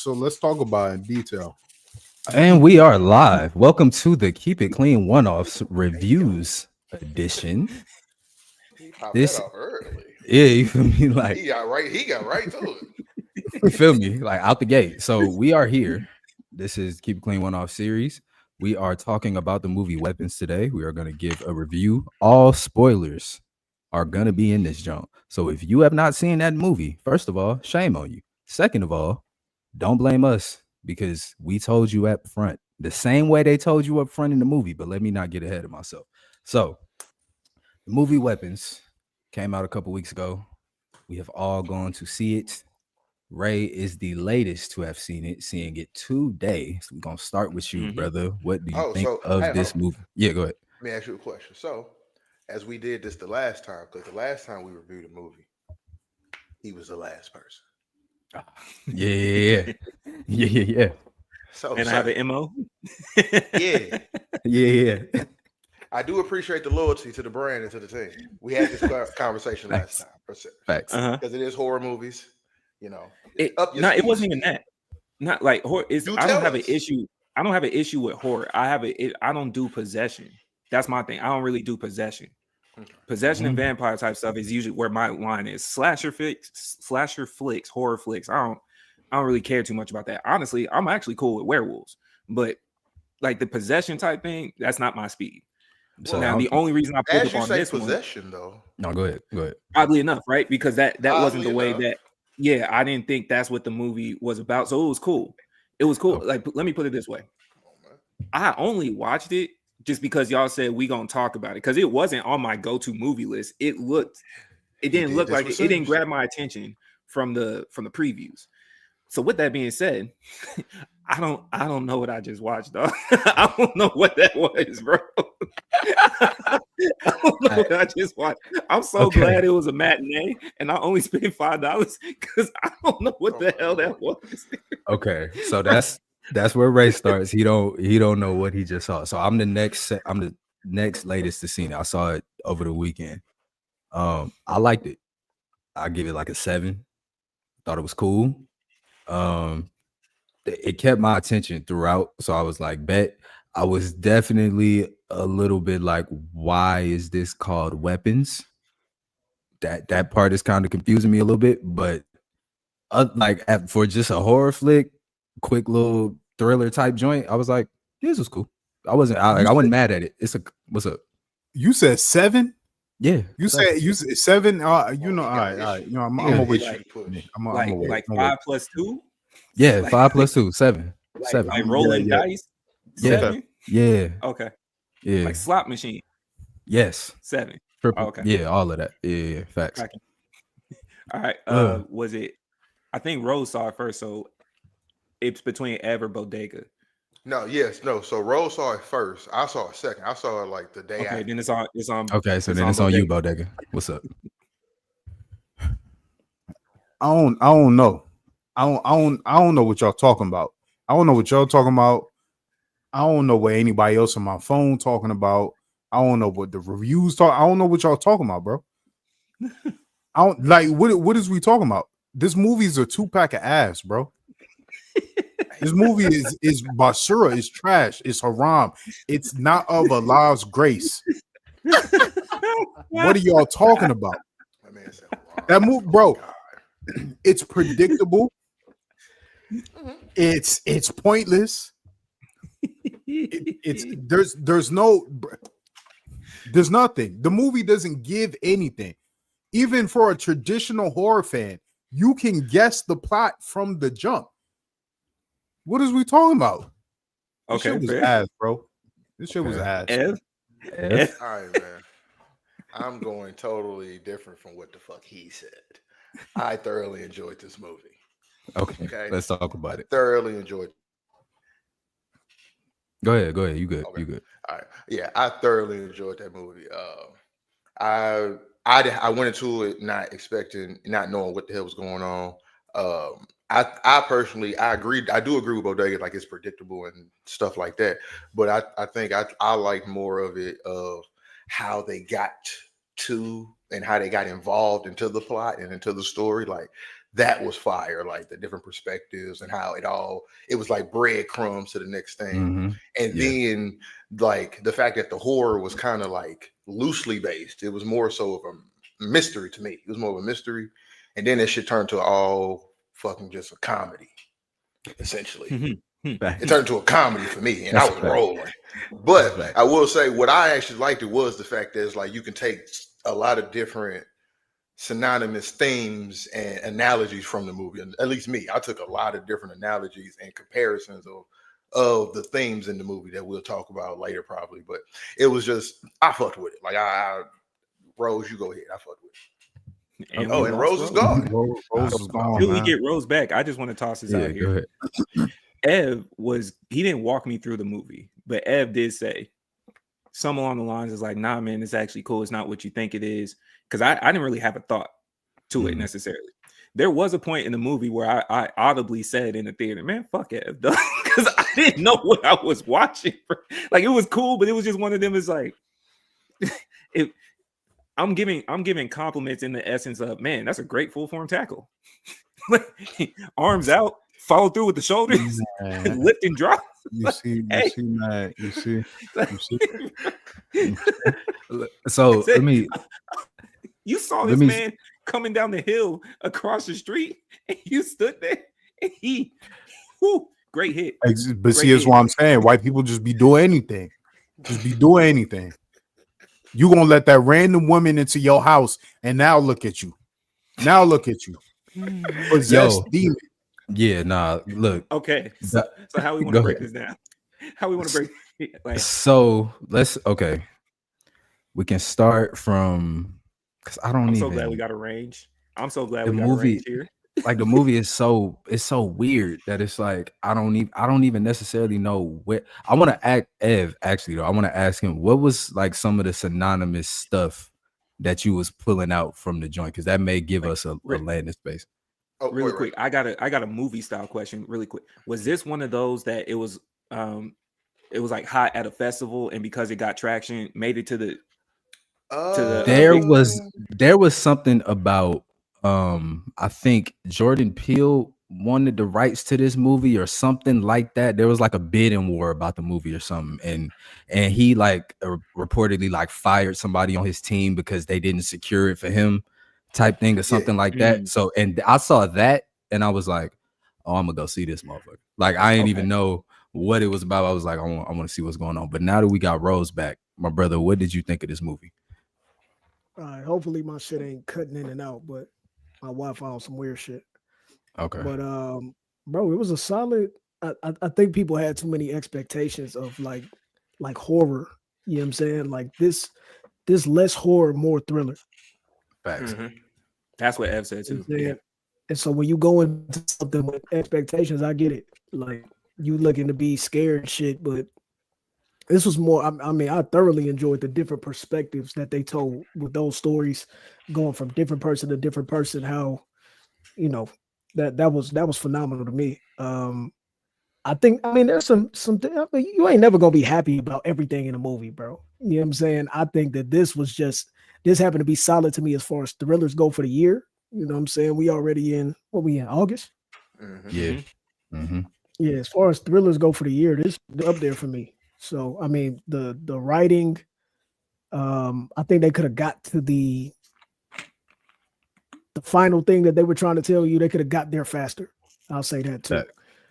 So let's talk about it in detail. And we are live. Welcome to the Keep It Clean One-Offs Reviews edition. He popped that This, off early. yeah, you feel me? Like, He got right. He got right to it. you feel me? Like out the gate. So we are here. This is Keep It Clean One-Off series. We are talking about the movie Weapons today. We are going to give a review. All spoilers are going to be in this junk. So if you have not seen that movie, first of all, shame on you. Second of all, don't blame us because we told you up front the same way they told you up front in the movie. But let me not get ahead of myself. So the movie Weapons came out a couple weeks ago. We have all gone to see it. Ray is the latest to have seen it, seeing it today. So we're gonna start with you, brother. What do you think of this movie? Yeah, go ahead. Let me ask you a question. So, as we did this the last time, because the last time we reviewed the movie, he was the last person. Yeah. So, and I have an MO. Yeah. I do appreciate the loyalty to the brand and to the team. We had this conversation last time. Facts. Because it is horror movies. You know, it wasn't even that. Not like horror. I don't have an issue. I don't have an issue with horror. I don't do possession. That's my thing. I don't really do possession. Okay. Possession and vampire type stuff is usually where my line is. Slasher flicks, horror flicks. I don't really care too much about that. Honestly, I'm actually cool with werewolves, but like the possession type thing, that's not my speed. So now the only reason I pulled up on this possession though. No, go ahead. Oddly enough, right? Because that wasn't the way that. Yeah, I didn't think that's what the movie was about. So it was cool. It was cool. Like, let me put it this way. I only watched it just because y'all said we gonna talk about it. Because it wasn't on my go-to movie list. It didn't look like it didn't grab my attention from the previews. So with that being said, I don't know what I just watched, though. I don't know what that was, bro. I don't know what I just watched. I'm so glad it was a matinee and I only spent $5 because I don't know what the hell that was. Okay, so that's where Ray starts. He don't know what he just saw. So I'm the next latest to see it. I saw it over the weekend. I liked it. I give it like a 7. Thought it was cool. It kept my attention throughout. So I was like, bet. I was definitely a little bit like, why is this called Weapons? That part is kind of confusing me a little bit, but for just a horror flick, quick little thriller type joint, I was like, this was cool. I wasn't mad at it. What's up? You said 7? Yeah. You said 7. All right. You know, I'm gonna wait. I'm like 5 plus 2. Yeah, like, 5 plus 2, 7. 7. Like rolling dice. 7? Yeah. Okay. Yeah. Like slot machine. Yes. 7. Triple. Okay. Yeah, all of that. Yeah. Facts. All right. Was it? I think Rose saw it first, so it's between Ev or Bodega. No. So Rose saw it first. I saw it second. I saw it like the day after. Then it's on. Okay, so then it's on you, Bodega. What's up? I don't know. I don't know what y'all talking about. I don't know what y'all talking about. I don't know what anybody else on my phone talking about. I don't know what the reviews talk. I don't know what y'all talking about, bro. I don't like what is we talking about? This movie is a 2-pack of ass, bro. This movie is basura, it's trash, it's haram, it's not of Allah's grace. What are y'all talking about? That movie, bro. It's predictable. It's pointless. There's nothing. The movie doesn't give anything. Even for a traditional horror fan, you can guess the plot from the jump. What is we talking about? This shit was ass, bro. This shit was ass. Ev? All right, man. I'm going totally different from what the fuck he said. I thoroughly enjoyed this movie. Okay. Let's talk about it. Thoroughly enjoyed it. Go ahead. You good. Okay. You good. All right. Yeah, I thoroughly enjoyed that movie. I went into it not knowing what the hell was going on. I personally, I do agree with Bodega, like it's predictable and stuff like that. But I think I like more of it of how they got to and how they got involved into the plot and into the story. Like that was fire. Like the different perspectives and how it was like breadcrumbs to the next thing. And then like the fact that the horror was kind of like loosely based. It was more so of a mystery to me. It was more of a mystery. And then it should turn to all fucking just a comedy, essentially. It turned into a comedy for me, and I was rolling. But I will say what I actually liked it was the fact that it's like you can take a lot of different synonymous themes and analogies from the movie. And at least me, I took a lot of different analogies and comparisons of the themes in the movie that we'll talk about later probably. But it was just, I fucked with it. Like Rose, you go ahead. I fucked with it. And Rose is gone. Rose is gone. Till we get Rose back, I just want to toss this out here. Ev he didn't walk me through the movie, but Ev did say some along the lines is like, nah, man, it's actually cool. It's not what you think it is. Because I didn't really have a thought to it necessarily. There was a point in the movie where I audibly said in the theater, man, fuck Ev, because I didn't know what I was watching. Like it was cool, but it was just one of them is like I'm giving compliments in the essence of, man, that's a great full form tackle. Arms out, follow through with the shoulders, lift and drop. You see. So let me. You saw this man coming down the hill across the street, and you stood there, and great hit. But see, that's what I'm saying. White people just be doing anything. You gonna let that random woman into your house, and now look at you. Possessed demon. Yeah, nah. Look. Okay. So how we want to break this down? How we want to break it? Like, so okay. We can start from. Because I'm so glad we got a range. I'm so glad we got a range here. Like the movie is so weird that it's like I don't even necessarily know what I want to ask Ev. Actually, though, I want to ask him what was like some of the synonymous stuff that you was pulling out from the joint, because that may give us a landing space. Oh, really quick, I got a movie style question. Really quick, was this one of those that it was like hot at a festival, and because it got traction, made it to the there was something about I think Jordan Peele wanted the rights to this movie or something like that. There was like a bidding war about the movie or something, and he like reportedly like fired somebody on his team because they didn't secure it for him, type thing or something like that. So, and I saw that and I was like, oh, I'm gonna go see this motherfucker. Like I didn't even know what it was about. I was like, I want to see what's going on. But now that we got Rose back, my brother, what did you think of this movie? Hopefully my shit ain't cutting in and out, but my Wi-Fi on some weird shit. Okay. But bro, it was a solid. I think people had too many expectations of like horror. You know what I'm saying? Like this less horror, more thriller. Facts. That's what Ev said too. Yeah. And so when you go into something with expectations, I get it. Like you looking to be scared and shit, but this was more. I mean, I thoroughly enjoyed the different perspectives that they told with those stories, going from different person to different person. How, you know, that was phenomenal to me. I think. I mean, there's some. I mean, you ain't never gonna be happy about everything in a movie, bro. You know what I'm saying? I think that this happened to be solid to me as far as thrillers go for the year. You know what I'm saying? We already in August. Yeah. Yeah. As far as thrillers go for the year, this is up there for me. So I mean the writing, I think they could have got to the final thing that they were trying to tell you. They could have got there faster. I'll say that too.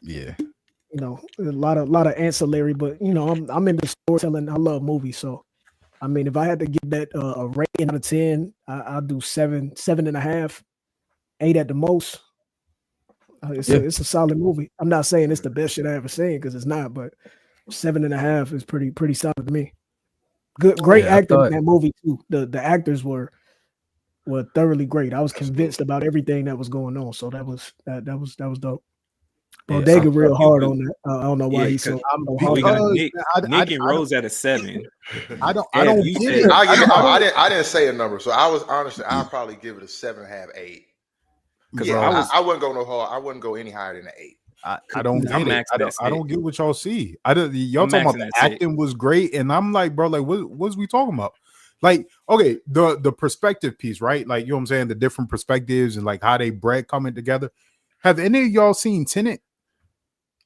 Yeah. You know, a lot of ancillary, but you know, I'm into storytelling. I love movies, so I mean, if I had to give that a rating out of 10, I'll do 7.5, 8 at the most. It's a solid movie. I'm not saying it's the best shit I ever seen because it's not, but 7.5 is pretty solid to me. Great acting in that movie too. The actors were thoroughly great. I was convinced about everything that was going on, so that was dope. Bodega real hard on that. I don't know why he's so hard. We got Nick and Rose at a 7. I don't get it. I didn't say a number, so I was honestly I'll probably give it a 7.5, 8. Because I wouldn't go no hard. I wouldn't go any higher than an 8. I don't get it. I don't get what y'all see. Y'all talking about the acting was great, and I'm like, bro, like what was we talking about? Like, okay, the perspective piece, right? Like, you know what I'm saying? The different perspectives and like how they bread coming together. Have any of y'all seen Tenet?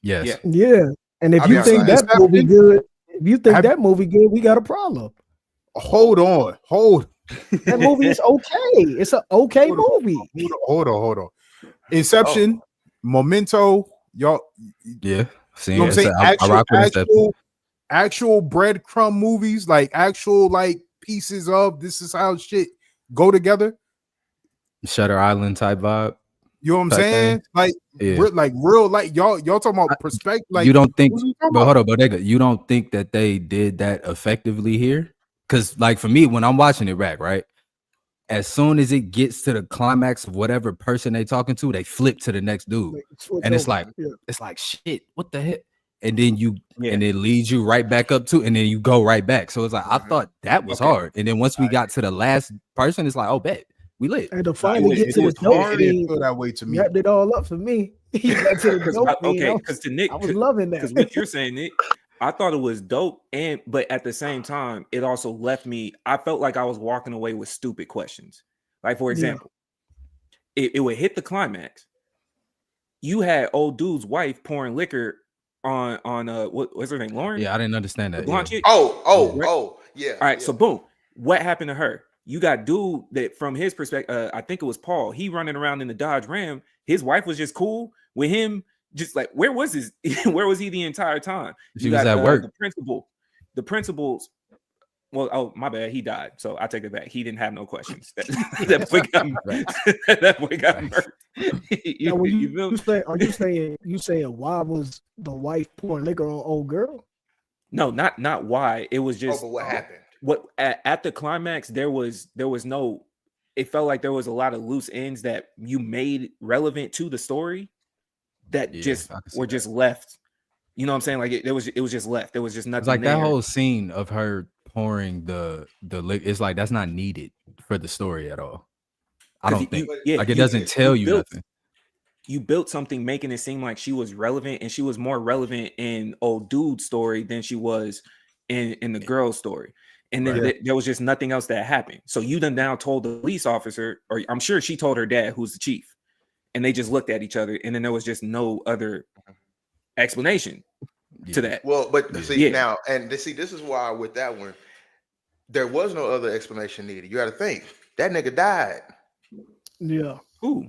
Yes. Yeah. Yeah. And if I'll be you think honest, that movie good, Have- that movie good, we got a problem. Hold on. That movie is okay. It's an okay movie. Hold on. Inception, Memento, y'all. Yeah. See, You know what I'm saying? I rock with Inception. Actual breadcrumb movies, like actual like pieces of this is how shit go together. Shutter Island type vibe. You know what I'm Type saying? thing. Like, Yeah. real, like y'all talking about perspective. Like, you don't think, what you talking but about? hold on, Bodega, you don't think that they did that effectively here? Because, like, for me, when I'm watching it back, right, as soon as it gets to the climax of whatever person they talking to, they flip to the next dude, and it's like, shit, what the heck? And then and it leads you right back up to, and then you go right back. So it's like I thought that was hard, and then once we got to the last person, it's like, oh, bet we lit. And to finally get to the dope scene, feel that way to me. wrapped it all up for me. He got to the dope scene. Because to Nick, I was loving that. Because what you're saying, Nick, I thought it was dope, but at the same time, it also left me. I felt like I was walking away with stupid questions. Like, for example, it would hit the climax. You had old dude's wife pouring liquor on what's her name, Lauren? Yeah, I didn't understand that. Blonde chick? yeah. All right, so boom, what happened to her? You got dude that from his perspective, I think it was Paul. He running around in the Dodge Ram. His wife was just cool with him. Just like, where was where was he the entire time? She was at work. The principals. Well, oh, my bad. He died. So I take it back. He didn't have no questions. That boy got murdered. You saying why was the wife pouring liquor on old girl? No, not why. It was just but what happened? What at the climax there was no. It felt like there was a lot of loose ends that you made relevant to the story that just were just left. You know what I'm saying? Like it was just left. There was just nothing. It's like there. that whole scene of her pouring the liquor. It's like that's not needed for the story at all. I don't think. Like it doesn't tell you nothing. You built something making it seem like she was relevant, and she was more relevant in old dude's story than she was in the girl's story. And then there was just nothing else that happened. So you then now told the police officer, or I'm sure she told her dad, who's the chief, and they just looked at each other, and then there was just no other explanation to that. Well, but see now, and this is why with that one, there was no other explanation needed. You got to think that nigga died. Yeah. Who?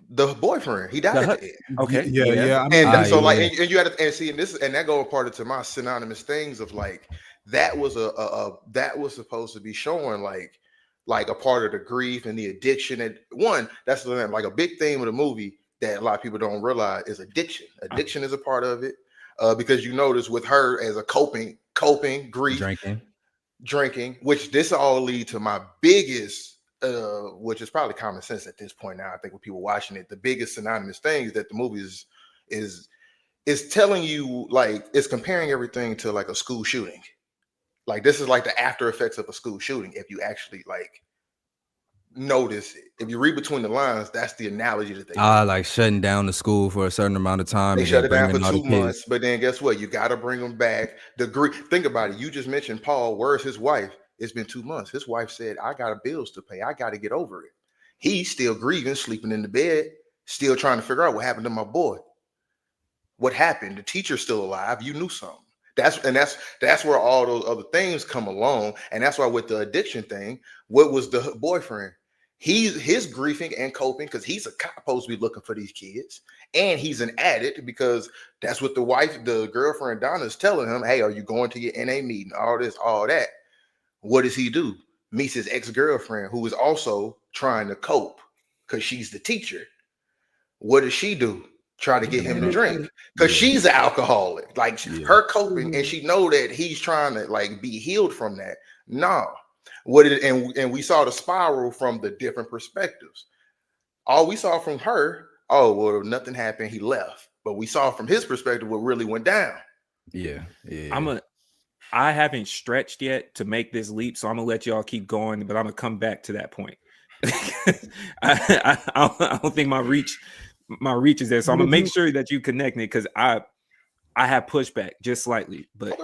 The boyfriend. He died at the end. Okay. Yeah. I mean, and so like, and you got to and see, and that goes part into my synonymous things of like that was that was supposed to be showing like a part of the grief and the addiction. And that's like a big theme of the movie that a lot of people don't realize is addiction. Addiction is a part of it because you notice with her as a coping, grief, drinking, which this all lead to my biggest, which is probably common sense at this point now. I think with people watching it, the biggest synonymous thing is that the movie is telling you, like, it's comparing everything to like a school shooting. Like this is like the after effects of a school shooting. If you actually like notice it, if you read between the lines, that's the analogy that they like shutting down the school for a certain amount of time. They shut it down for 2 months, but then guess what? You got to bring them back. Think about it. You just mentioned Paul. Where's his wife? It's been 2 months. His wife said, "I got bills to pay. I got to get over it." He's still grieving, sleeping in the bed, still trying to figure out what happened to my boy. What happened? The teacher's still alive. You knew something. That's where all those other things come along, and that's why with the addiction thing, what was the boyfriend? His grieving and coping because he's a cop supposed to be looking for these kids, and he's an addict because that's what the girlfriend Donna is telling him. Hey, are you going to your NA meeting? All this, all that. What does he do? Meets his ex-girlfriend who is also trying to cope because she's the teacher. What does she do? Try to get him to drink because she's an alcoholic. Like her coping, and she know that he's trying to like be healed from that. No, and we saw the spiral from the different perspectives. All we saw from her, oh well, nothing happened. He left, but we saw from his perspective what really went down. Yeah. I haven't stretched yet to make this leap, so I'm gonna let y'all keep going, but I'm gonna come back to that point. I don't think my reach is there, so I'm gonna make sure that you connect it because I have pushback just slightly, but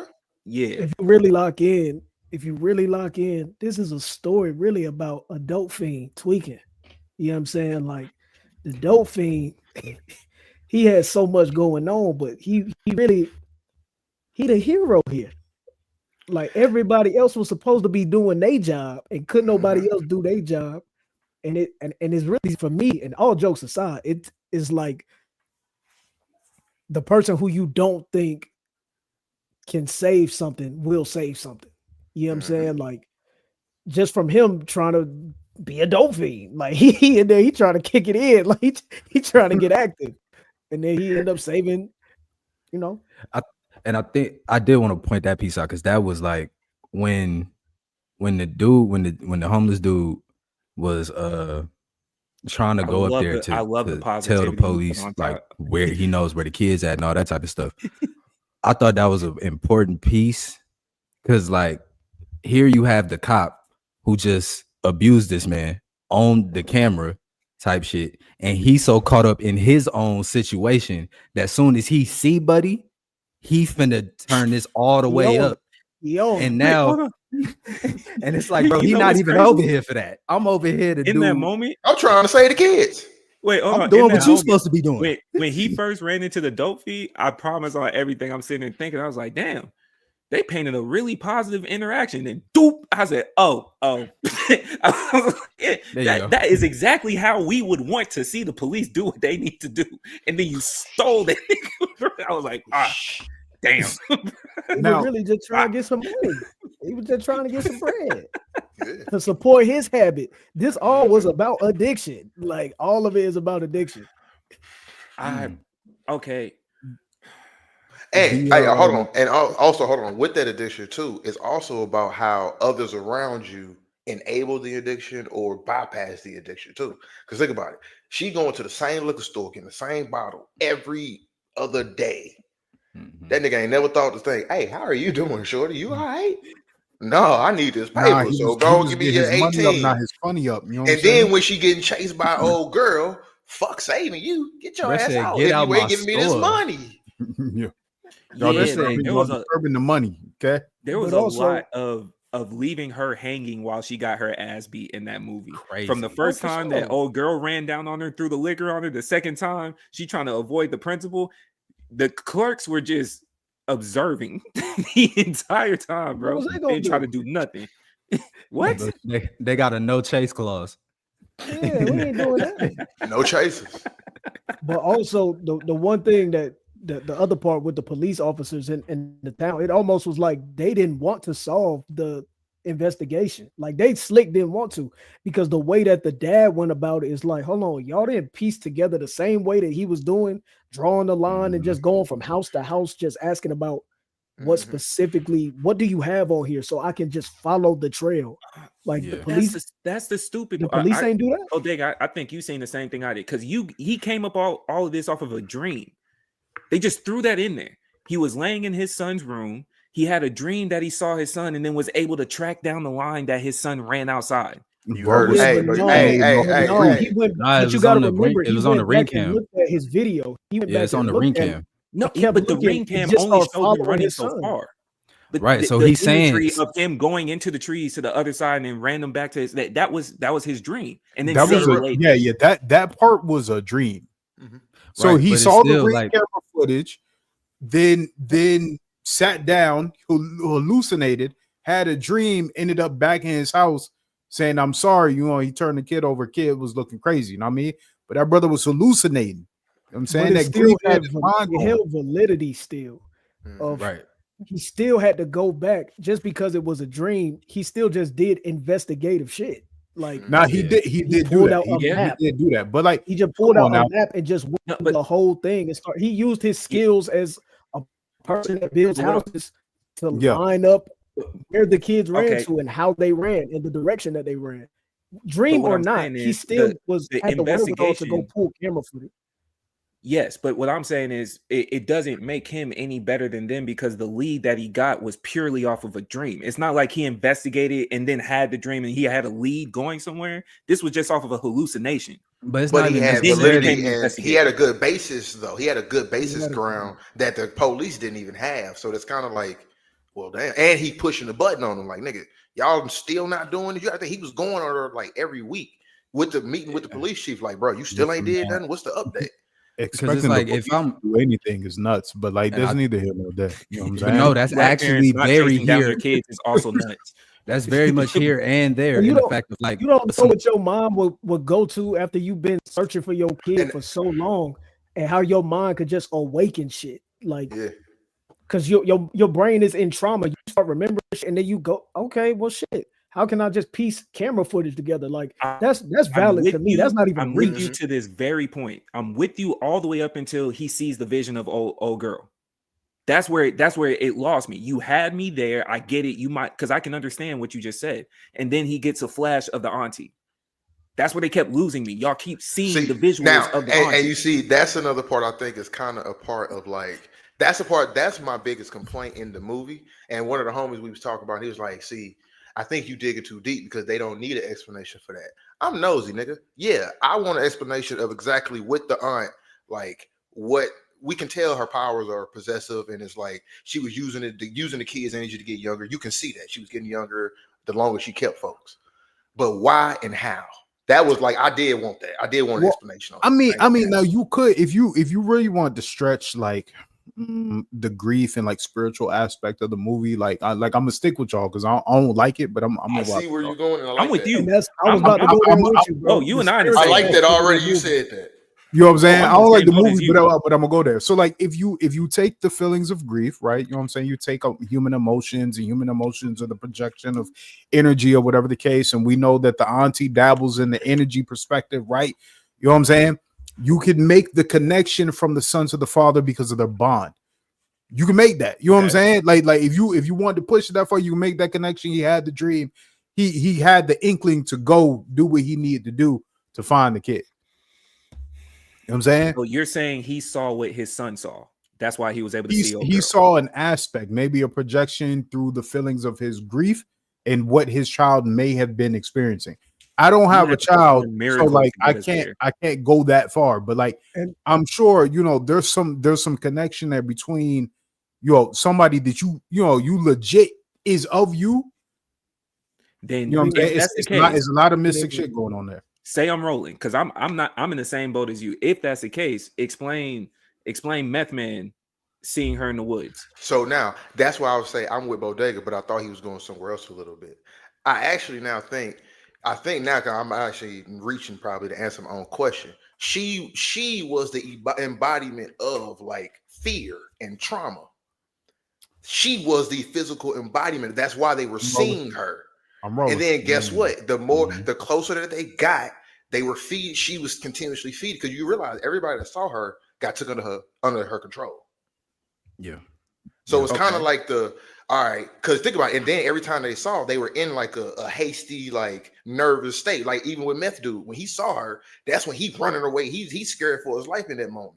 yeah. If you really lock in, if you really lock in, this is a story really about a dope fiend tweaking. You know what I'm saying? Like the dope fiend, he has so much going on, but he the hero here. Like everybody else was supposed to be doing their job, and couldn't nobody else do their job. And it's really, for me, and all jokes aside, it is like the person who you don't think can save something will save something. You know what I'm saying? Like just from him trying to be a dope fiend, like he in there, he trying to kick it in, like he trying to get active, and then he ended up saving, you know. And I think I did want to point that piece out because that was like when the homeless dude was trying to go up there to tell the police like where he knows where the kids at and all that type of stuff. I thought that was an important piece because like here you have the cop who just abused this man on the camera type shit, and he's so caught up in his own situation that soon as he see Buddy, he finna turn this all the way up. And now, and it's like, bro, he's not even over here for that. I'm over here to do that moment. I'm trying to save the kids. Wait, I'm doing what you're supposed to be doing. When he first ran into the dope feed, I promise on everything I'm sitting there thinking, I was like, damn, they painted a really positive interaction. And doop, I said, oh. That is exactly how we would want to see the police do what they need to do. And then you stole that. I was like, damn. He was really just trying to get some money. He was just trying to get some bread to support his habit. This all was about addiction. Like all of it is about addiction. Okay. And hold on. And also hold on. With that addiction too, it's also about how others around you enable the addiction or bypass the addiction too. Because think about it. She going to the same liquor store, getting the same bottle every other day. Mm-hmm. That nigga ain't never thought to think, hey, how are you doing, shorty? You all right? No, I need this paper. So go give me your 18. Not his funny up. You know and then when she getting chased by old girl, fuck saving you. Get your ass out. If you ain't giving me this money. Yeah. Y'all disturbing the money. Okay. There was a lot of leaving her hanging while she got her ass beat in that movie. Crazy. From the first time that old girl ran down on her, threw the liquor on her, the second time she trying to avoid the principal, the clerks were just observing the entire time, bro. They trying to do nothing. What? They got a no chase clause. Yeah, we ain't doing that. No chases. But also the one thing that the other part with the police officers in the town, it almost was like they didn't want to solve the investigation. Like they slick didn't want to, because the way that the dad went about it is like, hold on, y'all didn't piece together the same way that he was doing, drawing the line and just going from house to house, just asking about what specifically, what do you have on here so I can just follow the trail. Like the police, that's the stupid. The police ain't do that. Oh, Dig, I think you seen the same thing I did, because he came up all of this off of a dream. They just threw that in there. He was laying in his son's room. He had a dream that he saw his son and then was able to track down the line that his son ran outside. You heard it. Hey, but you got to remember, it was on the ring cam. Looked at his video. He went back it's on the ring cam. No, but the ring cam only showed him running so far. Right, so he's saying of him going into the trees to the other side and then ran them back to his that was his dream. And then that was that part was a dream. Mm-hmm. So he saw the ring camera footage, then sat down, hallucinated, had a dream, ended up back in his house saying, I'm sorry, he turned the kid over. Kid was looking crazy, you know what I mean? But that brother was hallucinating. You know what I'm saying? That still held validity still. He still had to go back just because it was a dream. He still just did investigative shit. Like he did do that. But like he just pulled out a map and just went through the whole thing and he used his skills as a person that builds houses to line up where the kids ran to and how they ran and the direction that they ran. Dream or not, he still had the wherewithal to go pull camera footage. Yes, but what I'm saying is it doesn't make him any better than them, because the lead that he got was purely off of a dream. It's not like he investigated and then had the dream and he had a lead going somewhere. This was just off of a hallucination. But he had validity and he had a good basis, though. He had a good basis ground that the police didn't even have. So that's kind of like, Well, damn, and he pushing the button on him like, nigga, y'all still not doing it. I think he was going on her like every week with the meeting with the police chief. Like, bro, you still ain't did nothing. What's the update? Expecting like, if I'm do anything is nuts, but like there's neither here nor there. You know what I'm saying? No, that's Black actually parents not very chasing down here. their kids is also nuts. That's very much here and there. You In the don't- fact of like, You don't know what your mom would go to after you've been searching for your kid And- for so long, and how your mind could just awaken shit. Like, Yeah. because your brain is in trauma. You start remembering shit, and then you go, okay, well, shit. How can I just piece camera footage together? Like, that's valid to me. That's not even I'm reach. with you to this very point. I'm with you all the way up until he sees the vision of old girl. That's where it lost me. You had me there. I get it. You might, because I can understand what you just said. And then he gets a flash of the auntie. That's where they kept losing me. Y'all keep seeing the visuals now, of the auntie. and you see, that's another part I think is kind of a part of like that's my biggest complaint in the movie. And one of the homies we was talking about, he was like, see, I think you digging too deep because they don't need an explanation for that. I'm nosy, nigga. Yeah, I want an explanation of exactly what the aunt, like what we can tell her powers are possessive, and it's like she was using the kids' energy to get younger. You can see that she was getting younger the longer she kept folks. But why and how? That was like I did want that. I did want an explanation. I mean, now you could if you really wanted to stretch like the grief and like spiritual aspect of the movie. Like I'm gonna stick with y'all because I don't like it, but I'm I see where you're going. And I like I'm with that. you. And that's I was about to go there with you, bro. Oh, you and I. I like that already. You said that. You know what I'm saying? I'm I don't the like same the boat as movie, you. but I'm gonna go there. So like if you take the feelings of grief, right? You know what I'm saying? You take up human emotions, and human emotions are the projection of energy or whatever the case. And we know that the auntie dabbles in the energy perspective, right? You know what I'm saying? You can make the connection from the son to the father because of their bond. You can make that. You know what I'm saying? Like if you want to push it that far, you can make that connection. He had the dream. He had the inkling to go do what he needed to do to find the kid. You know what I'm saying? So you're saying he saw what his son saw. That's why he was able to see. He saw an aspect, maybe a projection through the feelings of his grief and what his child may have been experiencing. I don't have a child, so like I can't go that far. But like, And I'm sure there's some connection there between somebody that you legit is of you. Then You know what I'm saying? if that's the case, It's a lot of mystic shit going on there. say I'm rolling because I'm in the same boat as you. If that's the case, explain Meth Man seeing her in the woods. So now that's why I would say I'm with Bodega, but I thought he was going somewhere else a little bit. I actually now think now because I'm actually reaching probably to answer my own question. She was the embodiment of like fear and trauma. She was the physical embodiment. That's why they were seeing her. I'm rolling. And then guess what? The closer that they got, they were feed. She was continuously feed because you realize everybody that saw her got took under her control. Yeah. So it's kind of like all right, because think about it. And then every time they saw, they were in like a hasty, like nervous state. Like even with Meth Dude, when he saw her, that's when he's running away. He's scared for his life in that moment.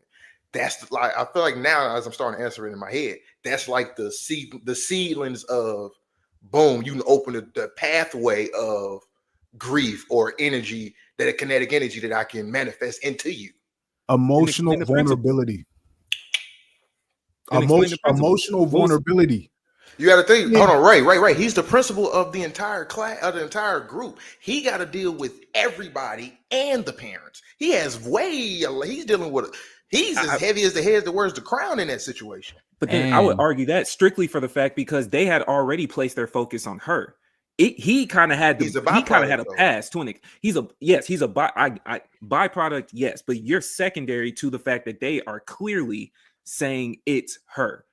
That's like I feel like now as I'm starting to answer it in my head, that's like the seedlings of boom. You can open the pathway of grief or energy, that a kinetic energy that I can manifest into you. Emotional vulnerability. Emotional vulnerability. You got to think. Hold on, right. He's the principal of the entire class, of the entire group. He got to deal with everybody and the parents. He has he's dealing with. He's as heavy as the head that wears the crown in that situation. But then I would argue that strictly for the fact because they had already placed their focus on her. He kind of had a pass to an. He's a byproduct, yes, but you're secondary to the fact that they are clearly saying it's her.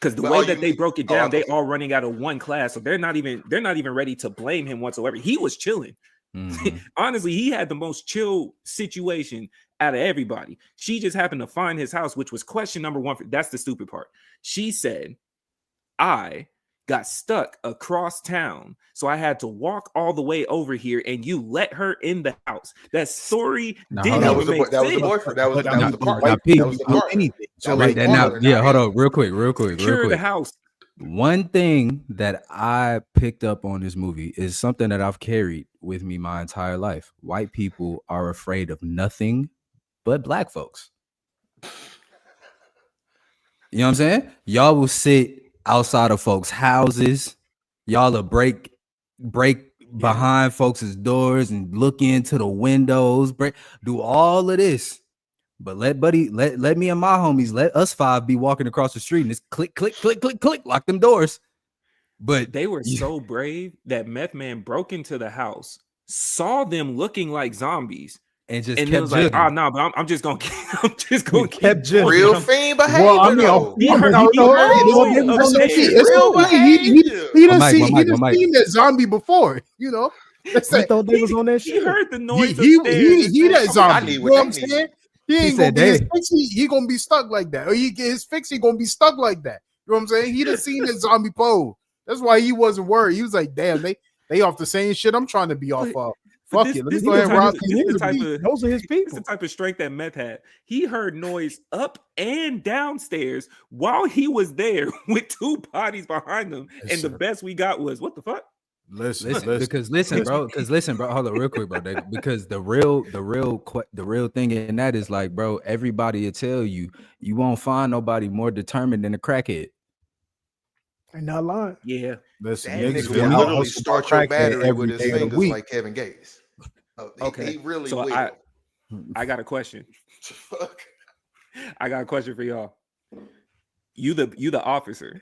Because the way that they broke it down, they all running out of one class, so they're not even ready to blame him whatsoever. He was chilling. Mm-hmm. Honestly, he had the most chill situation out of everybody. She just happened to find his house, which was question number one. That's the stupid part. She said, I got stuck across town, so I had to walk all the way over here, and you let her in the house. That story didn't even make sense. That was the boyfriend. That was the part. That was the part. Anything. So like that now, yeah. Hold on, real quick. The house. One thing that I picked up on this movie is something that I've carried with me my entire life. White people are afraid of nothing but black folks. You know what I'm saying? Y'all will sit outside of folks' houses. Y'all will break behind folks' doors and look into the windows, do all of this. But let me and my homies, let us 5 be walking across the street and it's click, click, click, click, click, lock them doors. But they were so brave that Meth Man broke into the house, saw them looking like zombies, and just and kept it was like, jugging. "Oh no, but I'm just gonna keep real fiend behavior. Well, I mean, though. he done seen that zombie before, you know. I thought they was on that He shit. heard the noise. He that I zombie. need You what know they what I'm need. saying? He ain't said gonna be his they. fix. He gonna be stuck like that, or he get his fix. He gonna be stuck like that. You know what I'm saying? He done seen that zombie pose. That's why he wasn't worried. He was like, "Damn, they off the same shit I'm trying to be off of. Fuck it, let's go ahead and rob Those are his It's people. the type of strength that Meth had. He heard noise up and downstairs while he was there with 2 bodies behind him. Yes, And the sir. best we got was, what the fuck? Listen, Listen, bro, hold on real quick, bro. Because the real thing in that is like, bro, everybody will tell you won't find nobody more determined than a crackhead. They're not lying. Yeah. Listen, That niggas nigga will will literally hustle start your crackhead battery every with his day of the fingers week. like Kevin Gates. Okay. He really So will. I got a question. Fuck. I got a question for y'all. You the officer.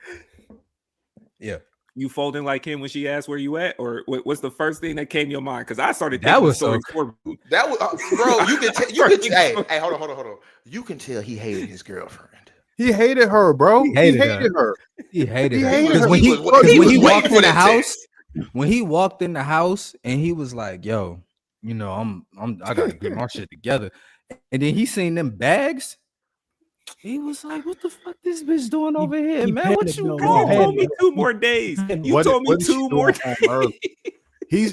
Yeah. You folding like him when she asked where you at, or what's the first thing that came to your mind? Because I started That thinking was stories so- for you. That was, bro. You can tell. Hey, hold on. You can tell he hated his girlfriend. He hated her, bro. He hated her. He hated her. hated Because her. when He he was walked waiting for in the that house, text. when he walked in the house and he was like, "Yo, you know, I gotta get my shit together," and then he seen them bags. He was like, "What the fuck this bitch doing over here, he man? What panicked, you though. You want?" told me 2 more days. You What- told me what is she 2 doing more home days. early?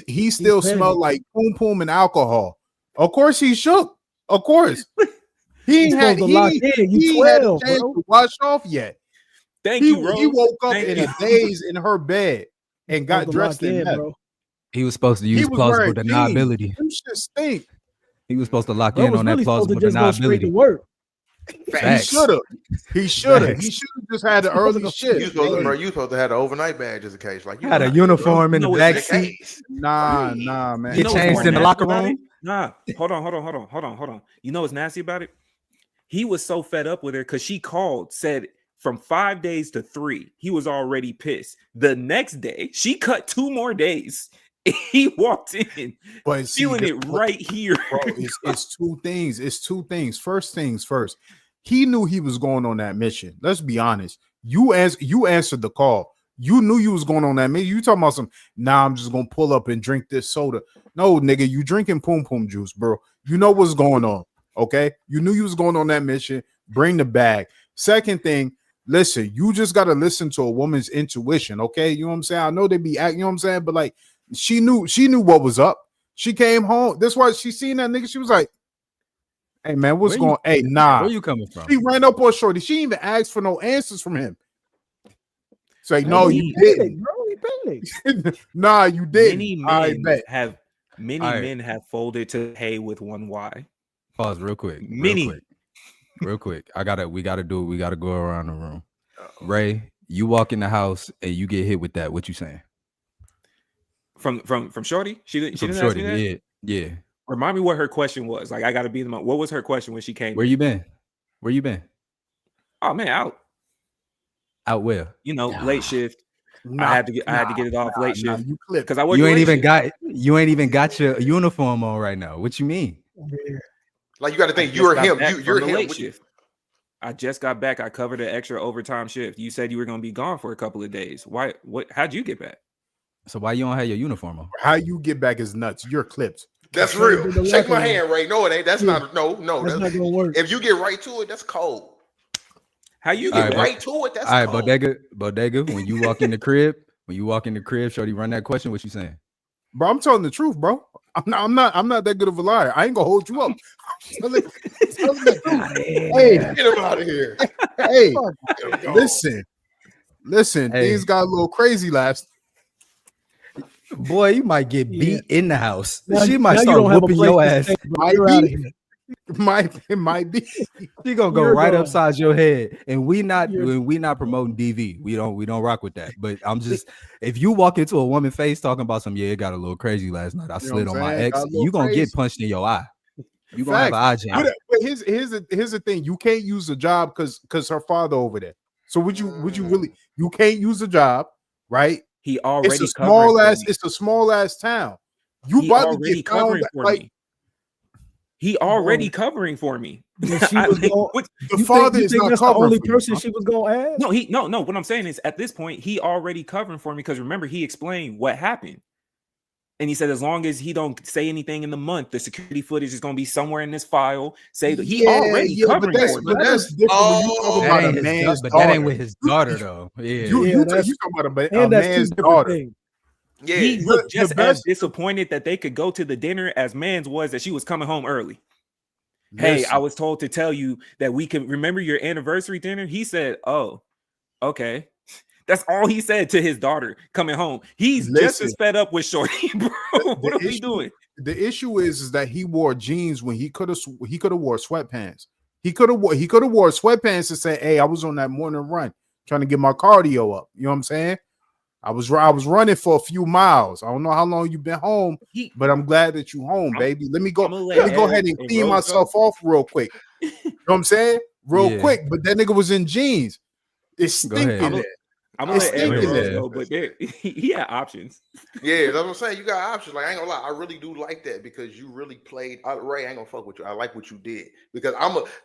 He still petty. smelled like poom poom and alcohol. Of course he shook. Of course. He ain't You had, supposed to lock in. You he had a 12, chance bro. to wash off yet. Thank He you, Rose. woke up Thank in you. a daze in her bed and got Supposed to dressed lock in meth. bro. He was supposed to He use was plausible wearing deniability. jeans. Them shit stink. He was supposed to lock Bro in was on that really supposed to plausible just go straight to deniability. work. He Facts. should have. He should have. Facts. He should have just had the He wasn't early gonna shit. You supposed to have an overnight bag just in case. Like you Had know a how- uniform in You the know back what's seat. Nah, man. Get what's changed more in the nasty locker about room. it? Nah, hold on. You know what's nasty about it? He was so fed up with her because she called, said from 5 days to 3, he was already pissed. The next day, she cut 2 more days. He walked in, But see, feeling it right here. bro, it's 2 things. It's 2 things. First things first. He knew he was going on that mission. Let's be honest. You answered the call. You knew you was going on that mission. You talking about some, nah, I'm just gonna pull up and drink this soda. No, nigga, you drinking poom poom juice, bro. You know what's going on. Okay. You knew you was going on that mission. Bring the bag. Second thing, listen, you just gotta listen to a woman's intuition. Okay. You know what I'm saying? I know they be acting, you know what I'm saying? But like she knew what was up. She came home. That's why she seen that nigga. She was like, hey man, what's going on? Hey, nah. Where you coming from? She ran up on Shorty. She didn't even asked for no answers from him. It's like, no, He you panicked, didn't. bro. He panicked. Nah, you didn't. Many I men bet. have many All right. men have folded to hay with 1 Y. Pause real quick. Many. Real quick. We gotta go around the room. Uh-oh. Ray, you walk in the house and you get hit with that. What you saying? From Shorty? She didn't From ask Shorty, me that? yeah. Remind me what her question was. Like I gotta be the what was her question when she came? Where you been? Oh man, Out where? you know, late shift. I had to get it off late shift You clipped. because I work. You ain't late even got your uniform on right now. What you mean? Yeah. Like you got to I think just you're got him. back You're from the him. late shift. I just got back. I covered an extra overtime shift. You said you were going to be gone for a couple of days. Why? What? How'd you get back? So why you don't have your uniform on? How you get back is nuts. You're clipped. That's That's real. what the Shake my locker room. hand, Ray. No, it ain't. That's Yeah. not. No. That's not gonna work. If you get right to it, that's cold. How you All get Get right, back? right to it, that's All right, cold. Bodega. When you walk in the crib, Shorty run that question. What you saying? Bro, I'm telling the truth, bro. I'm not that good of a liar. I ain't gonna hold you up. Tell the truth. Hey, Get him out of here. hey, Get him gone. listen. Hey. Things got a little crazy last. Boy, you might get Yeah. beat in the house. Now- She now might you start don't have a whooping place your to ass. stay, bro. You're out of here. It might be. She gonna go You're right dumb. upside your head, and we not You're- promoting DV. We don't rock with that. But I'm just, if you walk into a woman face talking about some, yeah, it got a little crazy last night. I You know slid what on I'm my saying? ex. Got a little You gonna crazy. get punched in your eye. You gonna have an eye jam. But here's the thing: you can't use the job because her father over there. So would you really? You can't use the job, right? He already It's a small covering for ass. me. It's a small ass town. You He about to already get covering found for like me. He already Bro. covering for me. But she I was think- going- what- the you father think is not that's the covering only for you, person huh? she was gonna ask? no. What I'm saying is, at this point, he already covering for me because remember, he explained what happened, and he said as long as he don't say anything in the month, the security footage is going to be somewhere in this file. Say that he already covering but for me. that's different when you talk That about ain't a his man's but daughter. that ain't with his daughter though. Yeah. You that's- talking about a And that's man's two different daughter. things. Yeah, He looked the just as best- disappointed that they could go to the dinner as man's was that she was coming home early. Hey, Listen, I was told to tell you that we can remember your anniversary dinner. He said, "Oh, okay." That's all he said to his daughter coming home. He's just Listen. as fed up with Shorty, bro. What are we issue- doing? The issue is that he wore jeans when he could have wore sweatpants. He could have wore sweatpants and say, "Hey, I was on that morning run trying to get my cardio up." You know what I'm saying? I was running for a few miles. I don't know how long you've been home, but I'm glad that you home, baby. Let me go. I'ma Let me go let ahead and Ed clean Rose myself go. off real quick. You know what I'm saying? Real Yeah. quick. But that nigga was in jeans. It's Go ahead. stinking. I'm gonna It's let Ed stinking Rose there. go, but he had options. yeah, that's what I'm saying. You got options. Like I ain't gonna lie, I really do like that because you really played. Ray, I ain't gonna fuck with you. I like what you did because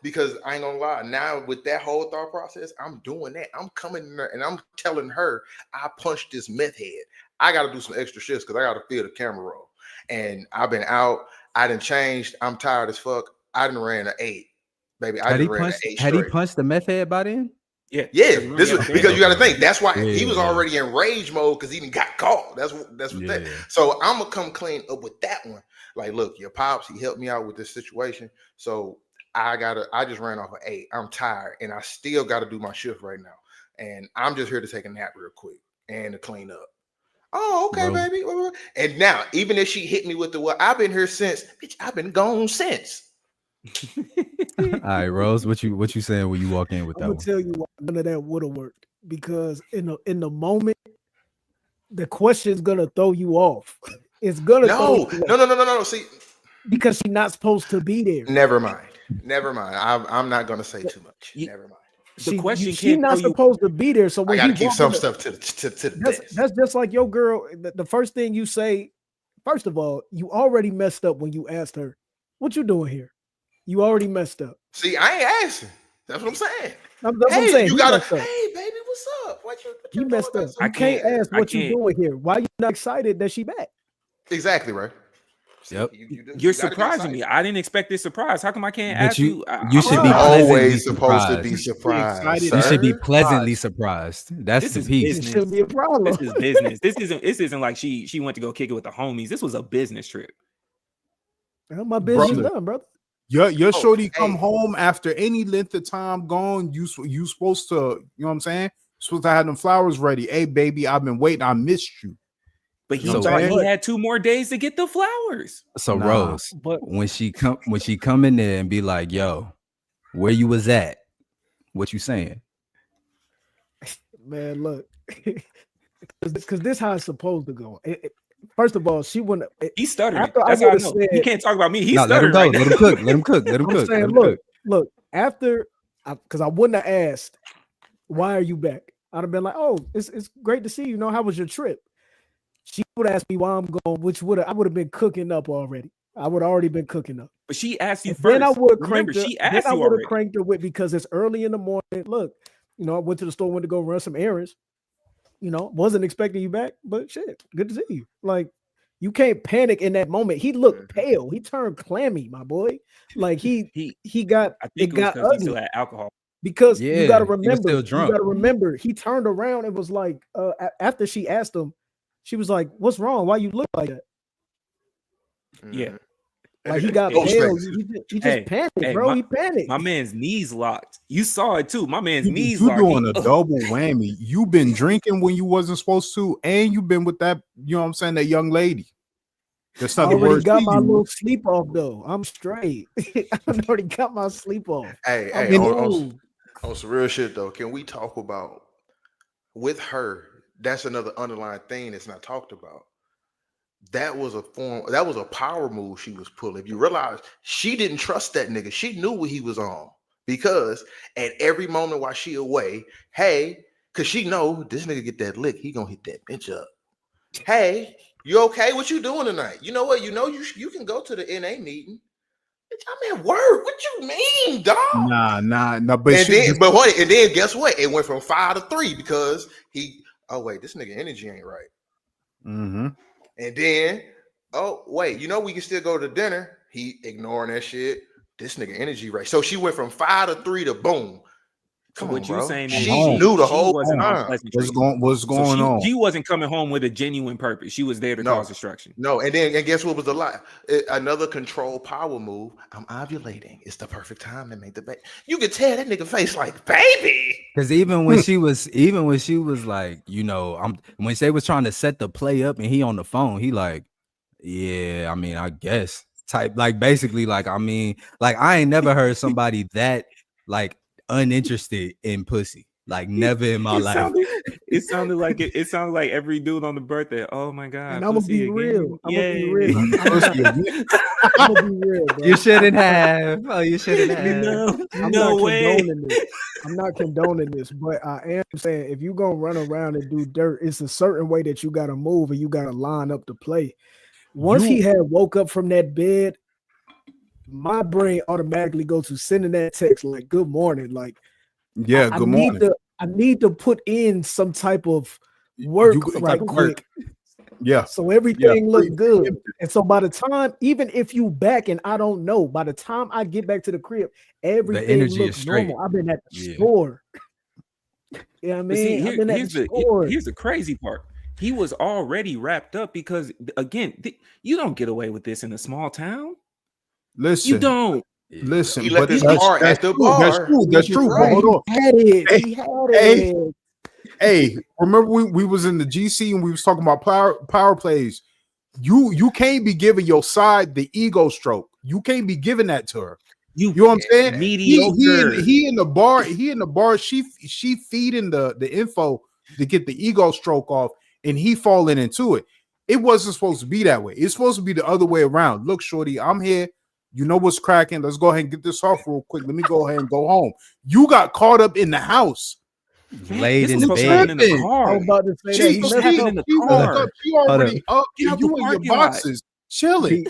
because I ain't gonna lie. Now with that whole thought process, I'm doing that. I'm coming in there and I'm telling her I punched this meth head. I got to do some extra shifts because I got to feel the camera roll. And I've been out. I done changed. I'm tired as fuck. I done ran an 8, baby. I Had he just ran an punched 8 had he straight. punched the meth head by then? Yeah, Yeah, remember this he is had a because band. you got to think. That's why he Yeah, was yeah. already in rage mode because he didn't got caught. That's what that. Yeah. So I'm gonna come clean up with that one. Like, look, your pops, he helped me out with this situation. So I just ran off an 8. I'm tired and I still got to do my shift right now. And I'm just here to take a nap real quick and to clean up. Oh, okay, Bro. baby. And now, even if she hit me with the well, I've been here since. Bitch, I've been gone since. All right, Rose, what you saying when you walk in with I'm that gonna one? tell you why none of that would have worked because in the moment, the question's gonna throw you off. It's gonna No, throw you off no. See, because she's not supposed to be there. never mind. I'm not gonna say too much. You- Never mind. The question she's can't not throw you. supposed to be there. So I when gotta he keep walk some in the- stuff to the desk. that's just like your girl. The first thing you say, first of all, you already messed up when you asked her, "What you doing here?" You already messed up. See, I ain't asking. That's what I'm saying. That's what Hey, I'm saying. you He gotta. messed up. Hey, baby, what's up? What You you messed doing? up. I You can't ask I what you can't. doing here. Why you not excited that she back? Exactly right. See, Yep. you You're gotta be surprising me. excited. I didn't expect this surprise. How come I can't But ask you you? should You're be pleasantly always supposed to be surprised. surprised. excited. You should be sir. pleasantly surprised. That's This the is piece. It business. shouldn't be a problem. This is business. This isn't like she went to go kick it with the homies. This was a business trip. Well, my business Brother. done, brother. Your shorty come hey. home after any length of time gone. You supposed to, you know what I'm saying? Supposed to have them flowers ready. Hey, baby, I've been waiting. I missed you. But he So thought he what? had 2 more days to get the flowers. So Nah, Rose, but- when she come in there and be like, "Yo, where you was at? What you saying?" Man, look, because this how it's supposed to go. First of all, she wouldn't. He stuttered. After I That's how I would've know. He said- can't talk about me. He No, let him stuttered go. right Let now. him cook. Let him cook. Let him I'm cook. saying, Let him look, cook. look. After, because I wouldn't have asked, why are you back? I'd have been like, oh, it's great to see you. You know, how was your trip? She would ask me why I'm going, which I would have been cooking up already. I would already been cooking up. But she asked you And first. then I would have Remember, cranked her. she Then asked I you would have already. cranked her with because it's early in the morning. Look, you know, I went to the store, went to go run some errands. You know, wasn't expecting you back, but shit, good to see you. Like, you can't panic in that moment. He looked pale. He turned clammy, my boy. Like he got I it think it was got because he ugly still had alcohol. because Yeah, you got to he was remember. still You drunk. got to remember. He turned around and was like, after she asked him, she was like, "What's wrong? Why you look like that?" Yeah. Like he got Ghost pale. face. He just Hey, panicked, hey, bro. He panicked. My man's knees locked. You saw it too. My man's You knees you locked. doing a He- double whammy. You been drinking when you wasn't supposed to, and you been with that, you know what I'm saying, that young lady. That's I not the already word. got she my used. little sleep off though. I'm straight. I already got my sleep off. Hey, I'm hey, cool. on some real shit though, can we talk about with her? That's another underlying thing that's not talked about. That was a power move she was pulling. If you realize she didn't trust that nigga, she knew what he was on because at every moment while she away, hey, cause she know this nigga get that lick, he gonna hit that bitch up. Hey, you okay? What you doing tonight? You know what? You know you can go to the NA meeting. Bitch, I'm at work. What you mean, dog? Nah. And then guess what? It went from 5 to 3 because this nigga energy ain't right. Mm-hmm. And then, we can still go to dinner. He ignoring that shit. This nigga energy right. So she went from 5 to 3 to boom. So Come what on, you bro. saying is She knew the whole wasn't on time. pleasantries. What's going on? She wasn't coming home with a genuine purpose. She was there to cause destruction. No, and guess what was the lie? Another control power move. I'm ovulating. It's the perfect time to make the baby. You could tell that nigga face like, baby. Because even when she was like, when they was trying to set the play up and he on the phone, he like, yeah, I mean, I guess type like basically like, I mean, like I ain't never heard somebody that like uninterested in pussy. Like never in my life. It sounded like it sounded like every dude on the birthday. Oh my god! And I'm gonna be real. I'm gonna be real. I'm gonna be real, bro. You shouldn't have. Oh, you shouldn't have. No way. I'm not condoning this, but I am saying if you're gonna run around and do dirt, it's a certain way that you gotta move and you gotta line up to play. Once he had woke up from that bed, my brain automatically goes to sending that text like "Good morning," like. Yeah, good morning. I need to put in some type of work right quick. Yeah. So everything looked good. And so by the time, even if you back and I don't know, by the time I get back to the crib, everything looks normal. I've been at the store. Yeah, I mean, I've been at the store. Here's the crazy part. He was already wrapped up because again, you don't get away with this in a small town. Listen, you don't. Listen, he left his bar at the bar. That's true. That's true. But hold on. He had it. Hey, remember we was in the GC and we was talking about power plays. You can't be giving your side the ego stroke. You can't be giving that to her. You know what I'm saying? Mediocre. He in the bar. He in the bar. She feeding the info to get the ego stroke off, and he falling into it. It wasn't supposed to be that way. It's supposed to be the other way around. Look, shorty, I'm here. You know what's cracking. Let's go ahead and get this off real quick. Let me go ahead and go home. You got caught up in the house. Laid in the bed. In the car. I was about to say She already up. You in your boxes, chilling.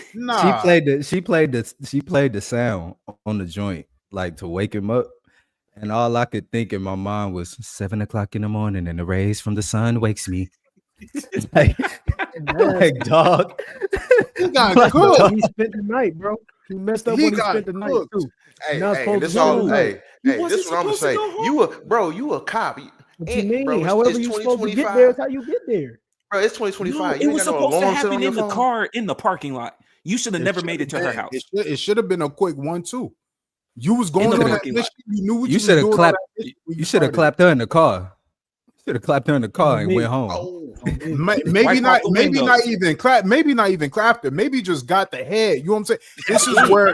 She played the sound on the joint, like to wake him up. And all I could think in my mind was 7 o'clock in the morning, and the rays from the sun wakes me. like dog. He got cooked. He spent the night, bro. He messed up when he spent the night too. This is what I'm gonna say. You a cop. What you mean? However you supposed to get there is how you get there. Bro, it's 2025. No, it was supposed to happen in the car in the parking lot. You should have never made it to her house. It should have been a quick 1-2. You was going on that mission. You knew what you should have clapped. You should have clapped her in the car. Should have clapped her in the car and went home. Maybe not even clap. Maybe not even clapped her. Maybe just got the head. You know what I'm saying? This is where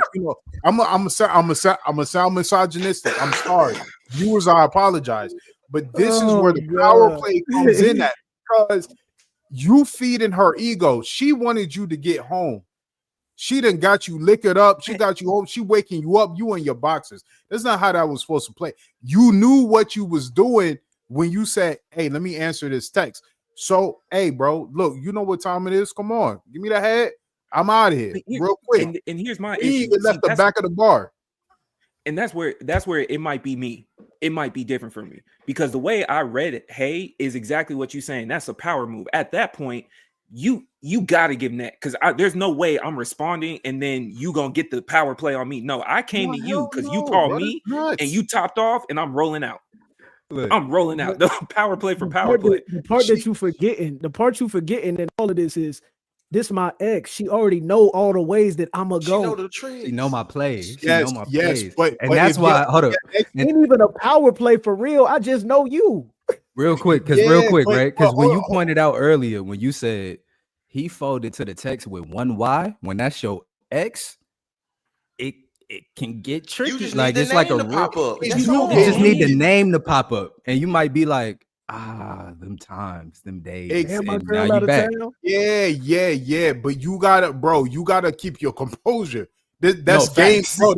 I'm a sound misogynistic. I'm sorry, viewers. I apologize, but this is where the power play comes in at because you feeding her ego. She wanted you to get home. She done got you liquored up. She got you home. She waking you up. You in your boxes. That's not how that was supposed to play. You knew what you was doing when you said, "Hey, let me answer this text." So, hey, bro, look, you know what time it is. Come on, give me the head. I'm out of here real quick. And here's my he even left the back of the bar. And that's where it might be me. It might be different for me because the way I read it, hey, is exactly what you're saying. That's a power move. At that point, you got to give him that because there's no way I'm responding and then you gonna get the power play on me. No, I came to you because you called me and you topped off, and I'm rolling out. I'm rolling out the power play for power play. The part you forgetting in all of this is this my ex. She already know all the ways that I'm gonna go. She know the tricks. She know my plays. Yes, but that's why. Hold up. Ain't even a power play for real. I just know you. Real quick, right? Because when you pointed out earlier, when you said he folded to the text with one Y. When that's your ex, it can get tricky. You just like need it's the like a name to pop up. You That's just all. need the name to pop up, and you might be like, them times, them days. Damn, my and girl now out you of back. town. Yeah. But you gotta keep your composure. That's No, game, facts. bro.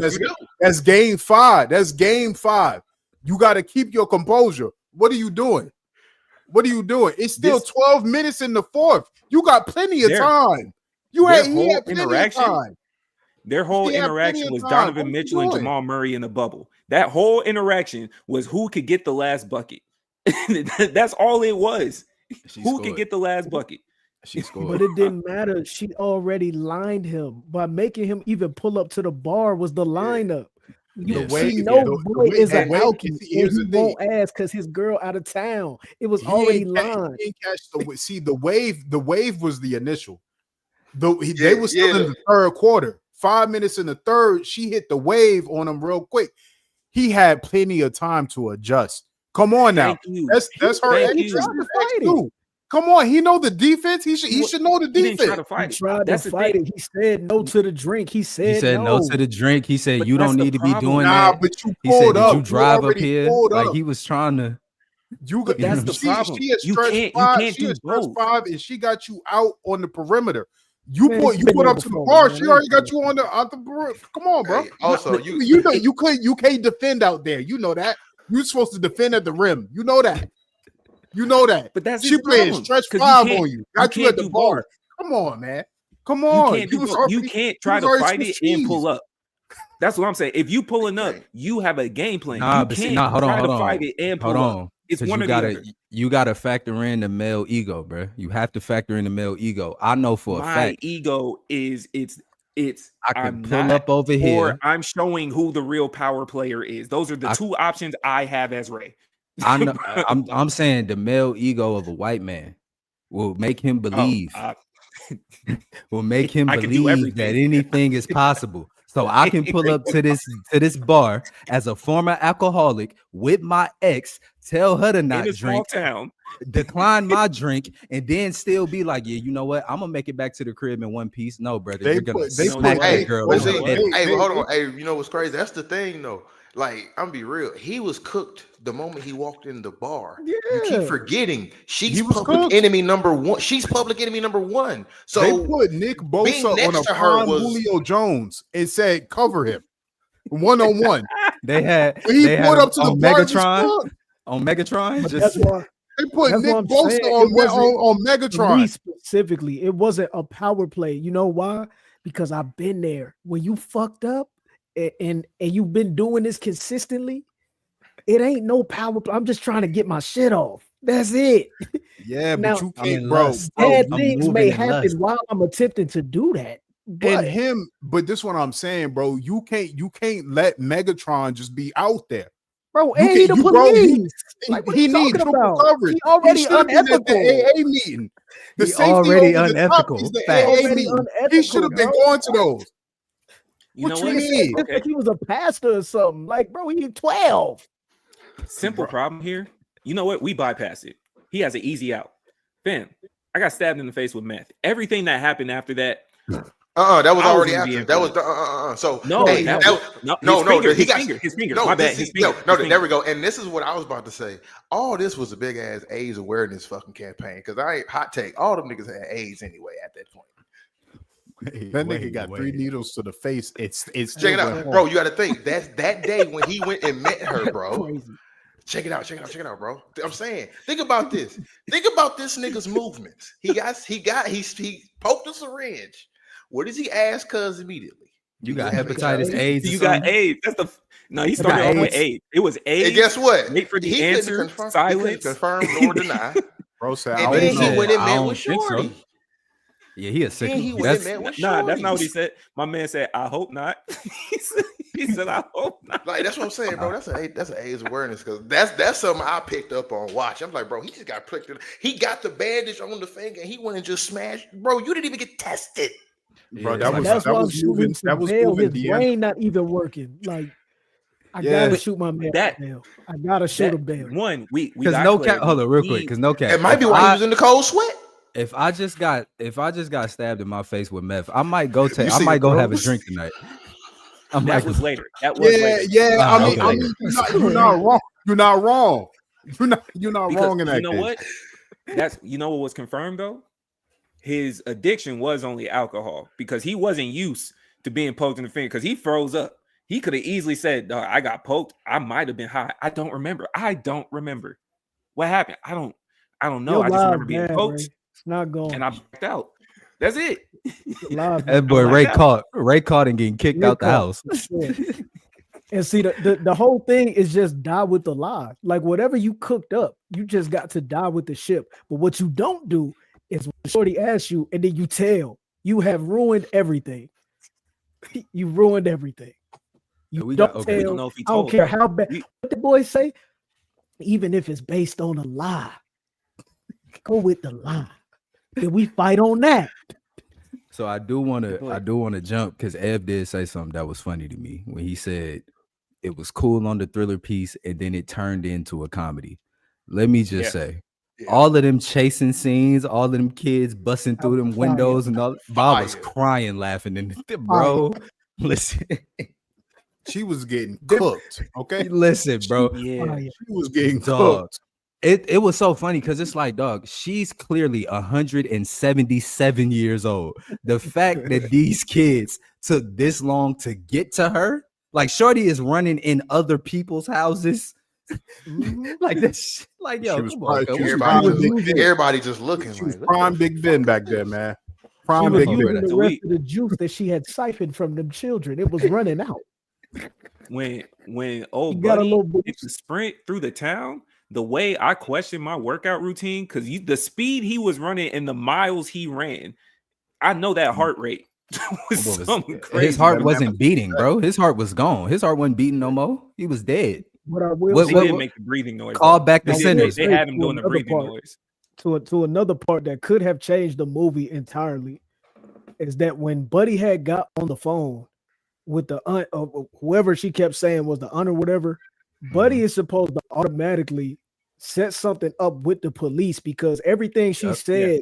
That's game 5. That's game 5. You gotta keep your composure. What are you doing? It's still 12 minutes in the fourth. You got plenty of time. He had plenty of time. Their whole He had interaction plenty was of time. Donovan What you Mitchell and doing? Jamal Murray in the bubble. That whole interaction was who could get the last bucket. That's all it was. Who could get the last bucket? She scored. But it didn't matter. She already lined him by making him even pull up to the bar. Was the lineup? Yeah, She knows boy is an alky, and he won't ask because his girl out of town. It was already lined. He didn't catch the wave. The wave was the initial. They were still in the third quarter. 5 minutes in the third, she hit the wave on him real quick. He had plenty of time to adjust. Come on now. That's her. Come on, he know the defense. He should know the defense. He tried to fight it. He said no to the drink. He said no to the drink. He said you don't need to be doing that. But you pulled up. You drive up here like he was trying to. That's the problem. You can't do both. 5, and she got you out on the perimeter. You put up to the bar. She already got you on the perimeter. Come on, bro. Hey, also, you can't defend out there. You know that. You're supposed to defend at the rim. You know that. But that's she playing stretch 5 on you. Got you at the bar. Come on, man. Come on. You can't try to fight it and pull up. That's what I'm saying. If you pulling up, you have a game plan. You can't try to fight it and pull up. It's one or the other. You gotta factor in the male ego, bro. You have to factor in the male ego. I know for a fact. My ego is I can pull up over here. Or I'm showing who the real power player is. Those are the two options I have as Ray. I know. I'm saying the male ego of a white man will make him believe. Will make him believe that anything is possible. So I can pull up to this bar as a former alcoholic with my ex, tell her to not drink, decline my drink, and then still be like, yeah, you know what? I'm gonna make it back to the crib in one piece. No, brother, you're gonna smack that girl. Hey, hold on. Hey, you know what's crazy? That's the thing, though. Like, I'm gonna be real. He was cooked the moment he walked in the bar. Yeah. You keep forgetting she's public enemy number 1. She's public enemy number 1. So they put Nick Bosa on a prime Julio Jones and said cover him 1-on-1. They had up to the Megatron on Megatron. That's why they put Nick Bosa on Megatron. Specifically, it wasn't a power play. You know why? Because I've been there. When you fucked up and you've been doing this consistently, it ain't no power play. I'm just trying to get my shit off. That's it. Yeah, now, but you can't, bro. Bad things may happen while I'm attempting to do that. But this is what I'm saying, bro. You can't let Megatron just be out there. Bro, he the police. He needs triple coverage. He already unethical. At the AA meeting. The he already unethical. He should have been going to those. You what you mean? It's like he was a pastor or something. Like, bro, he's 12. Simple problem here. You know what? We bypass it. He has an easy out. Fam, I got stabbed in the face with meth. Everything that happened after that. That was already after. That was So no, hey, his finger. My bad. His finger. There we go. And this is what I was about to say. All this was a big ass AIDS awareness fucking campaign. Because I ain't hot take. All them niggas had AIDS anyway at that point. That nigga got 3 needles to the face. It's check it out, bro. You got to think that day when he went and met her, bro. Check it out, bro. I'm saying, think about this. Think about this nigga's movements. He poked a syringe. What does he ask cuz immediately? You got hepatitis AIDS. You got AIDS. He started off with AIDS. It was AIDS. And guess what? Wait for the answer. Silence. Confirm nor deny. Bro said, and then he went and met with Shorty. Yeah, he a sick. That's not what he said. My man said, "I hope not." he said, "I hope not." Like that's what I'm saying, bro. That's an AIDS awareness because that's something I picked up on watch. I'm like, bro, he just got pricked. He got the bandage on the finger and he went and just smashed. Bro, you didn't even get tested. Bro, that was moving. His brain not even working. Like I gotta shoot my man. I gotta shoot him down. One, we because no cap. Hold on, real quick. Because no cap. It might be why he was in the cold sweat. If I just got stabbed in my face with meth, I might go You see have a those? drink tonight. That was later. That was later. Yeah. I mean, okay. you're not wrong. You're not wrong. You're not Because wrong in that you know case. what? What was confirmed though? His addiction was only alcohol because he wasn't used to being poked in the finger because he froze up. He could have easily said, "Dog, I got poked. I might have been high. I don't remember. What happened. I don't know. Your I just live remember being bad, poked Ray. It's not going. and I backed out. That's it." Live That boy like Ray that. caught and getting kicked out the house. Yeah. And see, the whole thing is just die with the lie. Like whatever you cooked up, you just got to die with the ship. But what you don't do is when Shorty asks you and then you tell, you have ruined everything. You ruined everything. You We don't got- okay. We tell. don't know if he I don't told care her. how bad. We- What the boys say, even if it's based on a lie, go with the lie. Then we fight on that. So I do want to jump because Ev did say something that was funny to me when he said it was cool on the thriller piece and then it turned into a comedy. Let me just say, all of them chasing scenes, all of them kids busting through them windows and all. Bob was crying laughing in the bro. Listen, She was getting cooked. Okay, listen, bro. Yeah. she was getting Dog. cooked. It was so funny because it's like, dog, she's clearly 177 years old. The fact that these kids took this long to get to her, like Shorty is running in other people's houses. Like this, like yo, She was come on, probably- cuz. Everybody just looking. She was Like, prime Big Ben back there, man. She Prime was Big using Ben. the So rest of the juice that she had siphoned from them children. It was running out. When You old got a buddy little did boost. the sprint through the town, the way I questioned my workout routine, because the speed he was running and the miles he ran, I know that heart rate was What was- something crazy. His heart wasn't beating, bro. His heart was gone. His heart wasn't beating no more. He was dead. What I will What- They say didn't make the breathing noise. Call though. back the They did- sinners. They had him To doing the another breathing part. noise. to another part that could have changed the movie entirely is that when Buddy had got on the phone with the aunt of whoever she kept saying was the aunt or whatever, Buddy is supposed to automatically set something up with the police because everything she Yep. said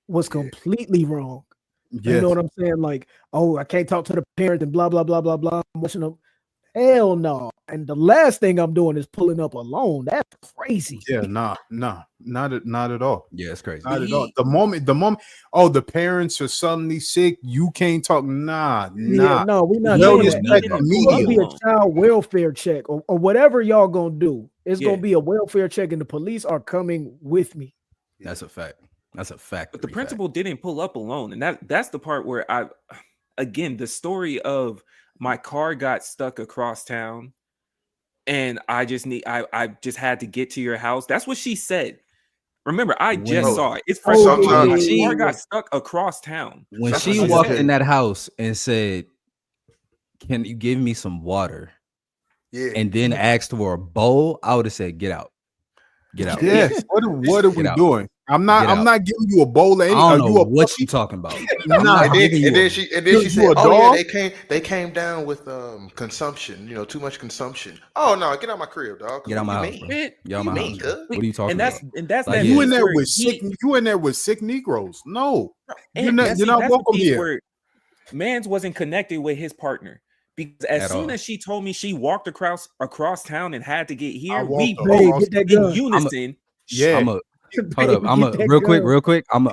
was completely wrong. Yeah. You know what I'm saying? Like, oh, I can't talk to the parents and blah blah blah blah blah. I'm watching them. Hell no. And the last thing I'm doing is pulling up alone. That's crazy. Yeah, not at all. Yeah, it's crazy. Not at all. The moment, oh, the parents are suddenly sick, you can't talk. Nah. Yeah, no, we're not They'll doing just that. check He didn't It's gonna be immediately. a child welfare check or whatever y'all gonna do. It's Yeah. gonna be a welfare check, and the police are coming with me. That's a fact. That's a fact. But the principal didn't pull up alone, and that's the part where again, the story of my car got stuck across town, and I just had to get to your house. That's what she said. Remember, I just When- saw it. It's Oh, first Sometimes- my when car she- got stuck across town. when That's she what she walked said. in that house and said, "Can you give me some water?" yeah. and then asked for a bowl, I would have said, "Get out, get out." Yes. What are we Get out. doing? I'm Get out. not giving you a bowl of any. I Are don't you know a what puppy? you talking about. Nah, and then she you said, a "Oh dog? yeah, they came down with consumption. You know, too much consumption. Oh no, get out my crib, dog. Get out my What house, you bro. mean? Get out What my you house, mean, bro. cuz? What are you talking And about? that's Like, that. yeah. You in there where with he- sick. You in there with sick Negroes? No, and you're not. that's- You're see, not that's the welcome piece here. where Mans wasn't connected with his partner because as At soon all. as she told me she walked across town and had to get here, walked we across Hey, both get that in gun. unison. Yeah. I'm a hold Baby, up. I'm get a that real quick, gun.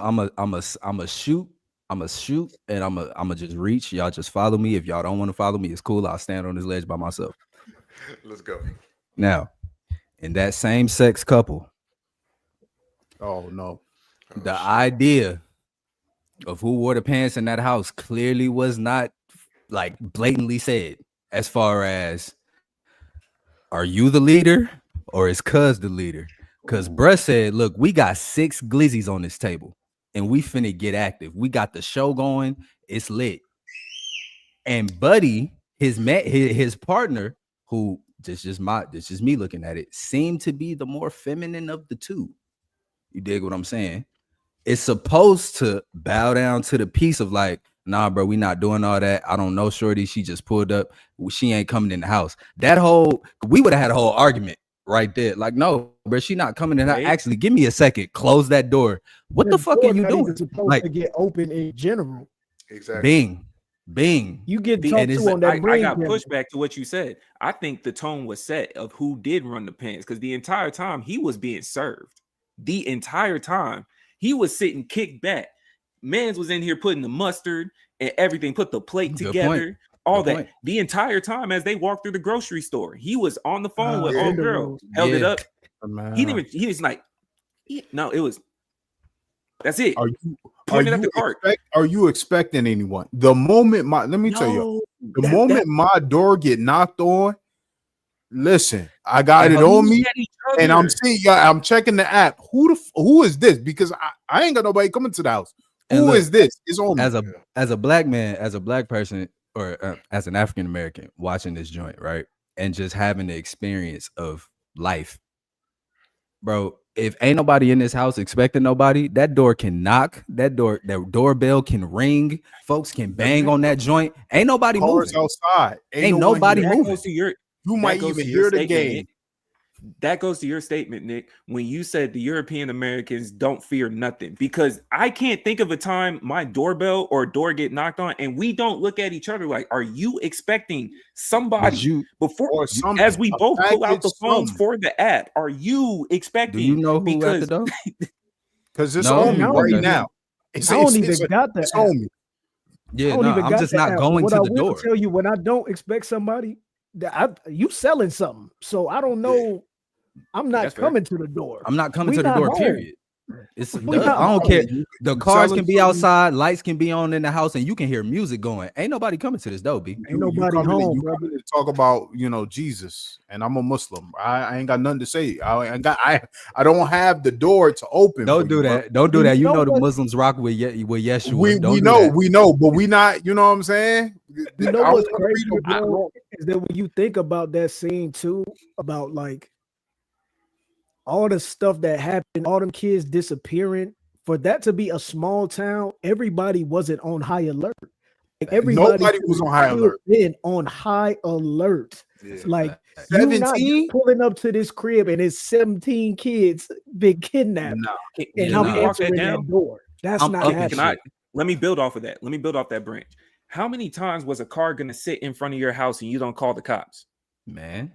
I'm a shoot. I'm a shoot, and I'm a just reach. Y'all just follow me. If y'all don't want to follow me, it's cool. I'll stand on this ledge by myself. Let's go. Now, in that same sex couple, Oh no. the idea of who wore the pants in that house clearly was not like blatantly said. As far as, are you the leader or is Cuz the leader? Because bruh said, look, we got 6 glizzies on this table and we finna get active. We got the show going. It's lit. And Buddy, his partner, who this is me looking at it, seemed to be the more feminine of the two. You dig what I'm saying? It's supposed to bow down to the piece of like, nah, bro, we not doing all that. I don't know, shorty. She just pulled up. She ain't coming in the house. We would have had a whole argument right there. Like, no, bro, she not coming in. Right. Actually, give me a second. Close that door. What the fuck are you Not even doing? supposed Like, to get open in general. Exactly. Bing. You get The- talked and to it's- on that I brain got camera. pushback to what you said. I think the tone was set of who did run the pens because the entire time he was being served. The entire time he was sitting kicked back. Mans was in here putting the mustard and everything, put the plate Good together, point. all Good that. point. The entire time as they walked through the grocery store, he was on the phone with yeah. old girl, held it Yeah. up. Man. He didn't even. He was like, no, it was. That's it. Are you Pointed at the cart. are you expecting anyone? The moment let me tell you, the that- moment that- my door get knocked on, listen, I got And it how on He me, at each and other. I'm seeing, I'm checking the app. Who is this? Because I ain't got nobody coming to the house. And Who look, is this? It's on me. as a black man, as a black person, or as an African American watching this joint, right, and just having the experience of life, bro. If ain't nobody in this house expecting nobody, that door can knock, that doorbell can ring, folks can bang on that joint. Ain't nobody Cars moving. outside. Ain't no one nobody here. That moving. goes to your. You that might goes even to your hear the statement, game. Nick. That goes to your statement, Nick, when you said the European Americans don't fear nothing. Because I can't think of a time my doorbell or door get knocked on and we don't look at each other like, are you expecting somebody You before Or something. as we A both pull out the package, phones something. for the app? Are you expecting? do you know who at the Because door? Because it's No? on me I don't right even- now. I don't even got that. It's on me. Yeah, I don't no, even I'm got just that not app. going What to I the will door. tell you, when I don't expect somebody, that you selling something, so I don't know. I'm not That's fair. coming to the door. I'm not coming We to the not door. home. Period. It's We duh, not I don't home. care. The cars selling can be something- outside, lights can be on in the house, and you can hear music going. Ain't nobody coming to this door, B. Ain't nobody home, you brother. coming to talk about Jesus, and I'm a Muslim. I ain't got nothing to say. I don't have the door to open. Don't for do you, bro. that. Don't do You that. You know know the what? Muslims rock with Yeshua. We Don't do know, that. we know, but we not. You know what I'm saying? You I know don't what's wanna be crazy, no bro, bro. is that when you think about that scene too, about like all the stuff that happened, all them kids disappearing, for that to be a small town, everybody wasn't on high alert. Like everybody Nobody was on high could've alert. been on high alert. Yeah. Like you not 17? pulling up to this crib and it's 17 kids been kidnapped, Nah. and Yeah, I'm nah. we walk that answering that down? door. That's I'm not up in happening. Can I let me build off of that? Let me build off that branch. How many times was a car gonna sit in front of your house and you don't call the cops? Man.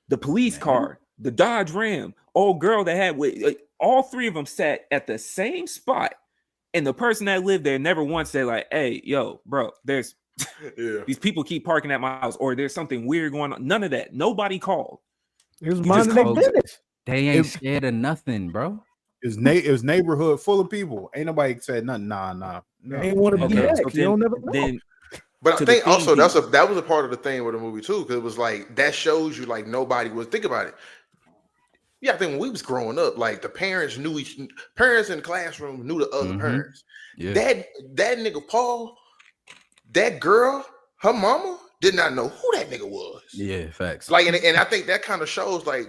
The police Man. car, the Dodge Ram, old girl that had all three of them sat at the same spot, and the person that lived there never once said like, "Hey, yo, bro, there's Yeah. these people keep parking at my house, or there's something weird going on." None of that. Nobody called. It was just minding their called- business. They ain't If- scared of nothing, bro. It was neighborhood full of people. Ain't nobody said nothing. Nah. No. They ain't want to be Okay, that. so 'Cause you don't never know. then But to I the think theme also piece. that was a part of the thing with the movie too, because it was like that shows you like nobody was. Think about it. Yeah, I think when we was growing up, like the parents knew parents in the classroom knew the other Mhm. parents. Yeah. That nigga Paul, that girl, her mama did not know who that nigga was. Yeah, facts. Like, and I think that kind of shows like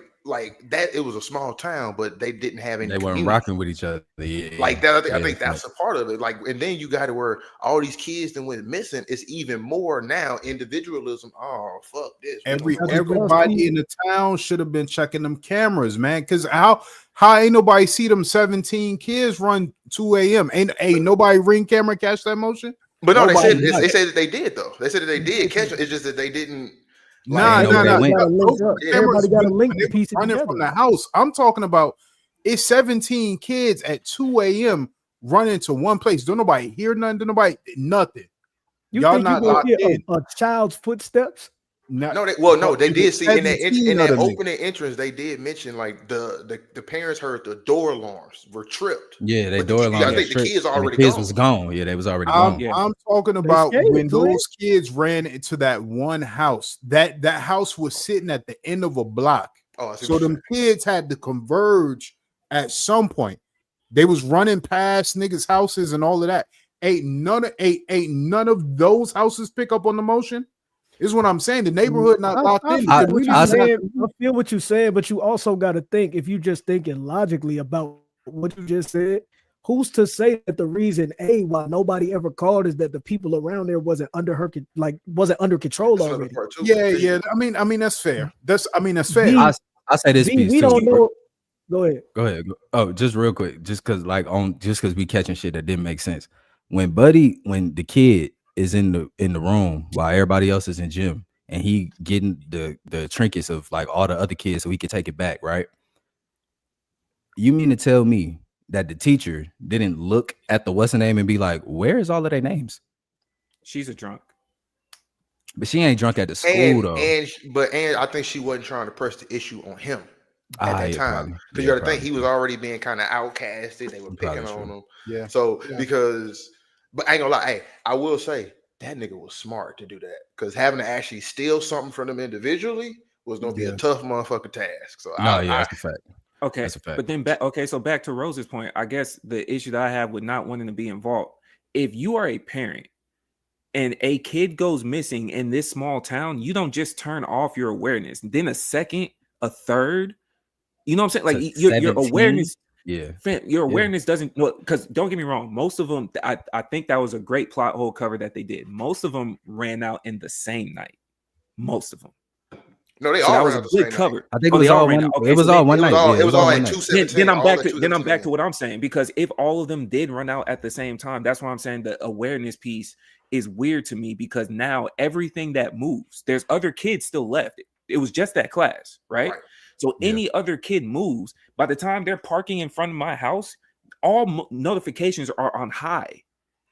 that it was a small town, but they didn't have any. They weren't community. rocking with each other. Yeah, Like that, I yeah, think that's facts. a part of it. Like, and then you got it where all these kids that went missing. It's even more now individualism. Oh fuck this! Everybody in the town should have been checking them cameras, man. Because how ain't nobody see them 17 kids run 2 a.m. Ain't nobody ring camera catch that motion? But no, Nobody they said that they did though. They said that they did catch it. It's just that they didn't. Nah. know they went. Everybody got to link the piece running together. from the house. I'm talking about it's 17 kids at 2 a.m. running to one place. Don't nobody hear nothing. Don't nobody nothing. You Y'all think not you gonna locked hear in. a child's footsteps? No, they did see in 17 that of them opening entrance. They did mention like the parents heard the door alarms were tripped. Yeah, they But door I alarm. think the kids and already the kids gone. was gone. Yeah, they was already I'm, gone. Yeah. I'm talking about scared, when Glenn. those kids ran into that one house. That house was sitting at the end of a block. Oh, I see So what you're them kids had to converge at some point. They was running past niggas' houses and all of that. Ain't none of those houses pick up on the motion. Is what I'm saying. The neighborhood not locked in. I, because what we you I- not- saying, I feel what you're saying, but you also got to think, if you just thinking logically about what you just said, who's to say that the reason why nobody ever called is that the people around there wasn't under control saying. That's another already? part, too. yeah. I mean that's fair. That's fair. Yeah. I'll say this piece we too. don't know. Go ahead. Go ahead. Oh, just real quick, just because we catching shit that didn't make sense. When the kid is in the room while everybody else is in gym, and he getting the trinkets of like all the other kids so he can take it back, right? You mean to tell me that the teacher didn't look at the what's her name and be like, where is all of their names? She's a drunk. But she ain't drunk at the school though. And I think she wasn't trying to press the issue on him at that time. Because you got to think he was already being kind of outcasted. They were picking on him. Yeah. So but I ain't gonna lie. Hey, I will say that nigga was smart to do that, because having to actually steal something from them individually was gonna be a tough motherfucking task. So that's a fact. Okay, that's a fact. But then so back to Rose's point, I guess the issue that I have with not wanting to be involved, if you are a parent and a kid goes missing in this small town, you don't just turn off your awareness. Then a second, a third, you know what I'm saying? Like your awareness, your awareness doesn't, because don't get me wrong, most of them, I think that was a great plot hole cover that they did. Most of them ran out in the same night. Most of them. No, they all ran out the same night. I think it was all one night. It was all one night. It was all at 2:17. Then I'm back to what I'm saying, because if all of them did run out at the same time, that's why I'm saying the awareness piece is weird to me, because now everything that moves, there's other kids still left. It was just that class, right? So any other kid moves, by the time they're parking in front of my house, all notifications are on high,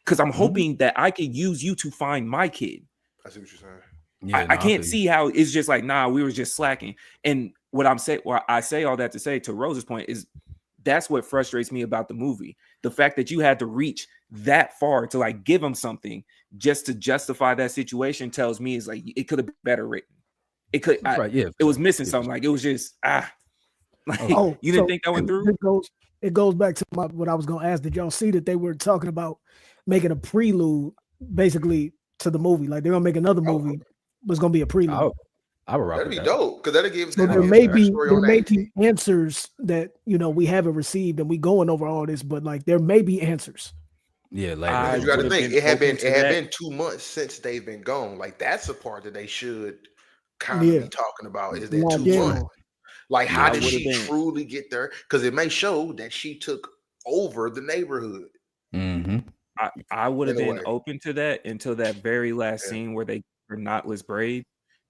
because I'm hoping that I could use you to find my kid. I see what you're saying. Yeah, I can't see how it's just like, nah, we were just slacking. And what I'm saying, I say all that to say, to Rose's point, is that's what frustrates me about the movie. The fact that you had to reach that far to like give them something just to justify that situation tells me is like, it could have been better written. It could, it was missing something. Like, it was just, you didn't think that went through? It goes back to what I was going to ask. Did y'all see that they were talking about making a prelude basically to the movie? Like, they're going to make another movie. Was going to be a prelude. I would rock. That'd be dope, because that'll give. So there may be answers that we haven't received, and we going over all this, but like there may be answers. Yeah, later. You got to think it had been 2 months since they've been gone. Like, that's the part that they should kind of be talking about. Is that 2 months? Like, how did she truly get there? Because it may show that she took over the neighborhood. Mm-hmm. I would have been open to that until that very last scene where they were knotless braid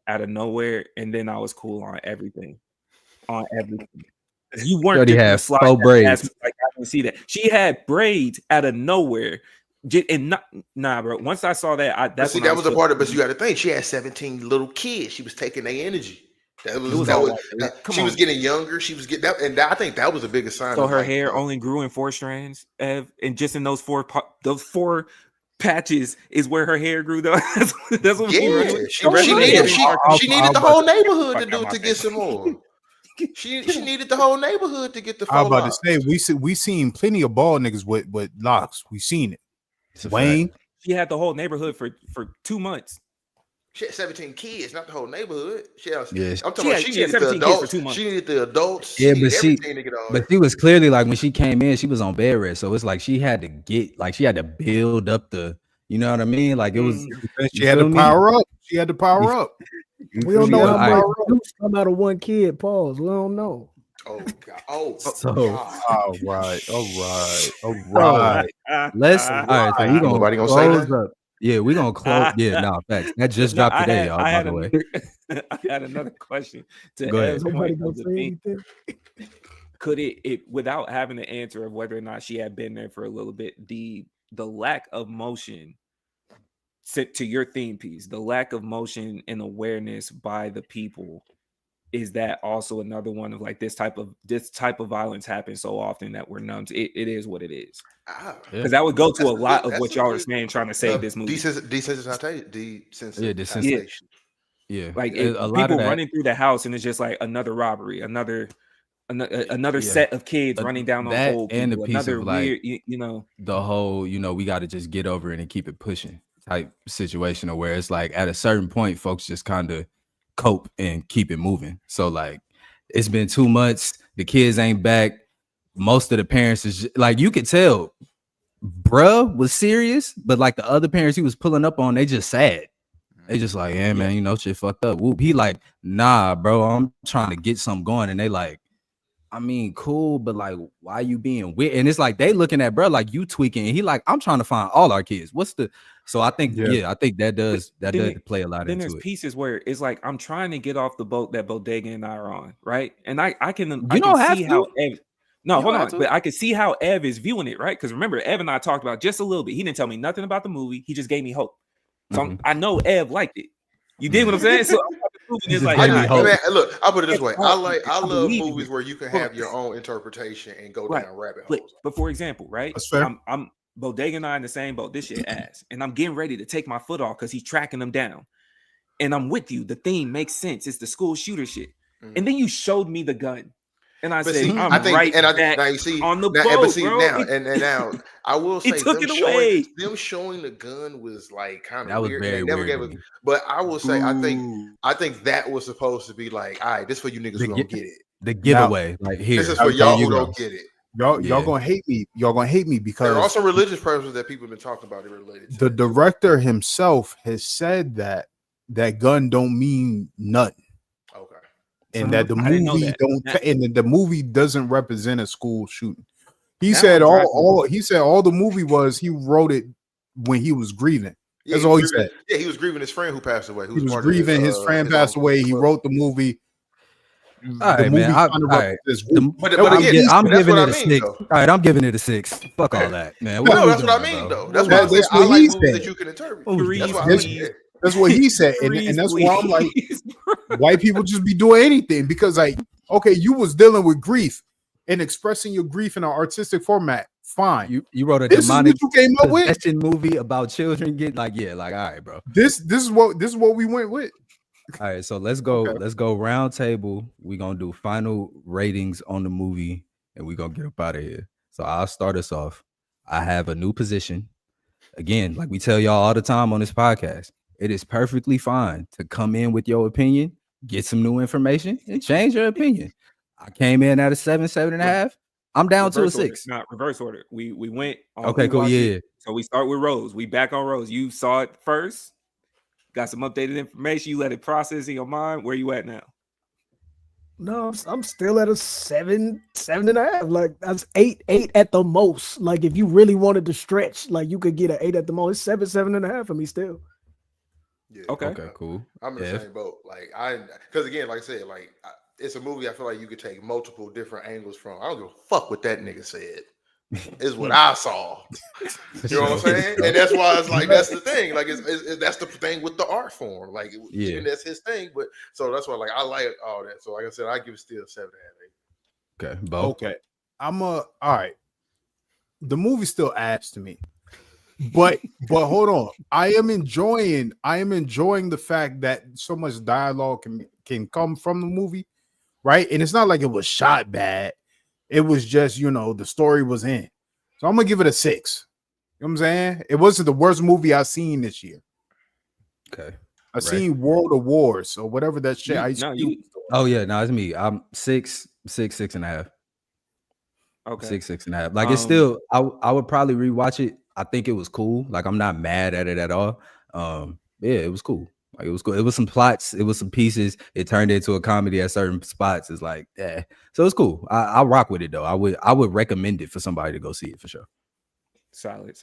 out of nowhere, and then I was cool on everything. You weren't just have faux braids. Like, I didn't see that she had braids out of nowhere, and bro. Once I saw that, that was the part of it. But you got to think, she had 17 little kids. She was taking their energy. She was getting younger. She was getting that, and I think that was the biggest sign. So her hair only grew in 4 strands, Ev, and just in those four patches is where her hair grew. Though that's what she needed the whole neighborhood to get some more. She needed the whole neighborhood to get the. I was about to say we seen plenty of bald niggas with locks. We seen it. Wayne. She had the whole neighborhood for 2 months. She had 17 kids, not the whole neighborhood. She had 17 kids for 2 months. She needed the adults. Yeah, but she was clearly like, when she came in, she was on bed rest. So it's like she had to build up the, you know what I mean? Like, it was. She had to power up. She had to power up. We don't know how much come out of one kid. Pause. We don't know. Oh God! Oh, all right. Let's. All right. So we gonna close up. Yeah, we're gonna close. Yeah, no, facts. That just dropped today, y'all. By the way, I had another question to go ahead. Could it without having the answer of whether or not she had been there for a little bit, the lack of motion, to your theme piece, the lack of motion and awareness by the people, is that also another one of like this type of violence happens so often that we're numb to it? It is what it is. Because that would go to a lot of what y'all are saying, trying to save this movie. Desensitization. Yeah, like a lot people of running through the house, and it's just like another robbery, another set of kids running down on old people, and the piece another of like, weird, the whole, we got to just get over it and keep it pushing type situation, or where it's like at a certain point, folks just kind of cope and keep it moving. So like, it's been 2 months, the kids ain't back. Most of the parents is like, you could tell bruh was serious, but like the other parents he was pulling up on, they just sad. They just like, yeah, man, you know, shit fucked up. Whoop. He like, nah, bro, I'm trying to get something going. And they like, I mean, cool, but like, why you being weird? And it's like they looking at bro like you tweaking. And he like, I'm trying to find all our kids. What's the so I think I think that does play a lot then into there's it. pieces where it's like I'm trying to get off the boat that Bodega and I are on, right? And I can see how Ev, no, hold on, but I can see how Ev is viewing it, right? Because remember, Ev and I talked about just a little bit. He didn't tell me nothing about the movie. He just gave me hope. So I know Ev liked it. You did what I'm saying? So it's like, look, I'll put it this way. I love movies where you can have your own interpretation and go down rabbit holes. But for example, right? I'm Bodega and I in the same boat. This shit ass. And I'm getting ready to take my foot off because he's tracking them down. And I'm with you. The theme makes sense. It's the school shooter shit. And then you showed me the gun. And I said, now you see on the boat, now I will say them showing the gun was like kind of weird. They never gave it, but I will say I think that was supposed to be like, all right, this for you niggas who don't get it. The giveaway, like here. This is for y'all who don't get it. Y'all gonna hate me. Y'all gonna hate me because there are also religious purposes that people have been talking about related to the director himself has said that gun don't mean nothing. Okay. And that the movie doesn't represent a school shooting. He said all the movie was he wrote it when he was grieving. That's all he said. Yeah, he was grieving his friend who passed away. He was grieving his friend passed away. He wrote the movie. All right, man. I'm giving it a 6. All right, I'm giving it a 6. Fuck all that, man. That's what I mean, though. That's what he said. That you can interpret. That's what he said, and that's why I'm like, white people just be doing anything because, like, okay, you was dealing with grief and expressing your grief in an artistic format. Fine, you wrote a demonic possession movie about children getting all right, bro. This is what we went with. All right, so let's go round table. We're gonna do final ratings on the movie and we're gonna get up out of here. So I'll start us off. I have a new position. Again, like we tell y'all all the time on this podcast, it is perfectly fine to come in with your opinion, get some new information, and change your opinion. I came in at a 7.5. I'm down to a 6. Not reverse order. We went on okay, cool. Yeah. So we start with Rose. We back on Rose. You saw it first. Got some updated information. You let it process in your mind. Where you at now? No, I'm still at a 7.5. Like that's 8 at the most. Like if you really wanted to stretch, like you could get an 8 at the most. It's 7.5 for me still. Yeah. Okay, cool. I'm in the same boat. Like because again, like I said, it's a movie I feel like you could take multiple different angles from. I don't give a fuck what that nigga said. Is what I saw. You know what I'm saying? And that's why it's like that's the thing. Like that's the thing with the art form. Like and that's his thing. But so that's why I like all that. So like I said, I give it still 7.5. Okay, Bo. Okay. All right. The movie still adds to me. But hold on. I am enjoying the fact that so much dialogue can come from the movie, right? And it's not like it was shot bad. It was just, the story was in. So I'm gonna give it a 6. You know what I'm saying? It wasn't the worst movie I've seen this year. Okay. I seen World of Wars or whatever that shit. It's me. I'm 6.5. Okay. 6.5. Like it's still I would probably rewatch it. I think it was cool. Like I'm not mad at it at all. It was cool. Like it was cool. It was some plots. It was some pieces. It turned into a comedy at certain spots. It's like, so it's cool. I rock with it though. I would recommend it for somebody to go see it for sure. Solid.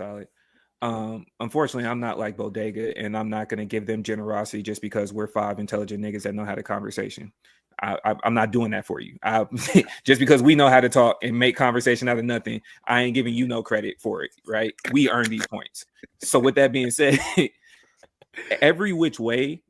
Unfortunately, I'm not like Bodega, and I'm not gonna give them generosity just because we're 5 intelligent niggas that know how to conversation. I'm not doing that for you. Just because we know how to talk and make conversation out of nothing, I ain't giving you no credit for it, right? We earn these points. So with that being said, every which way,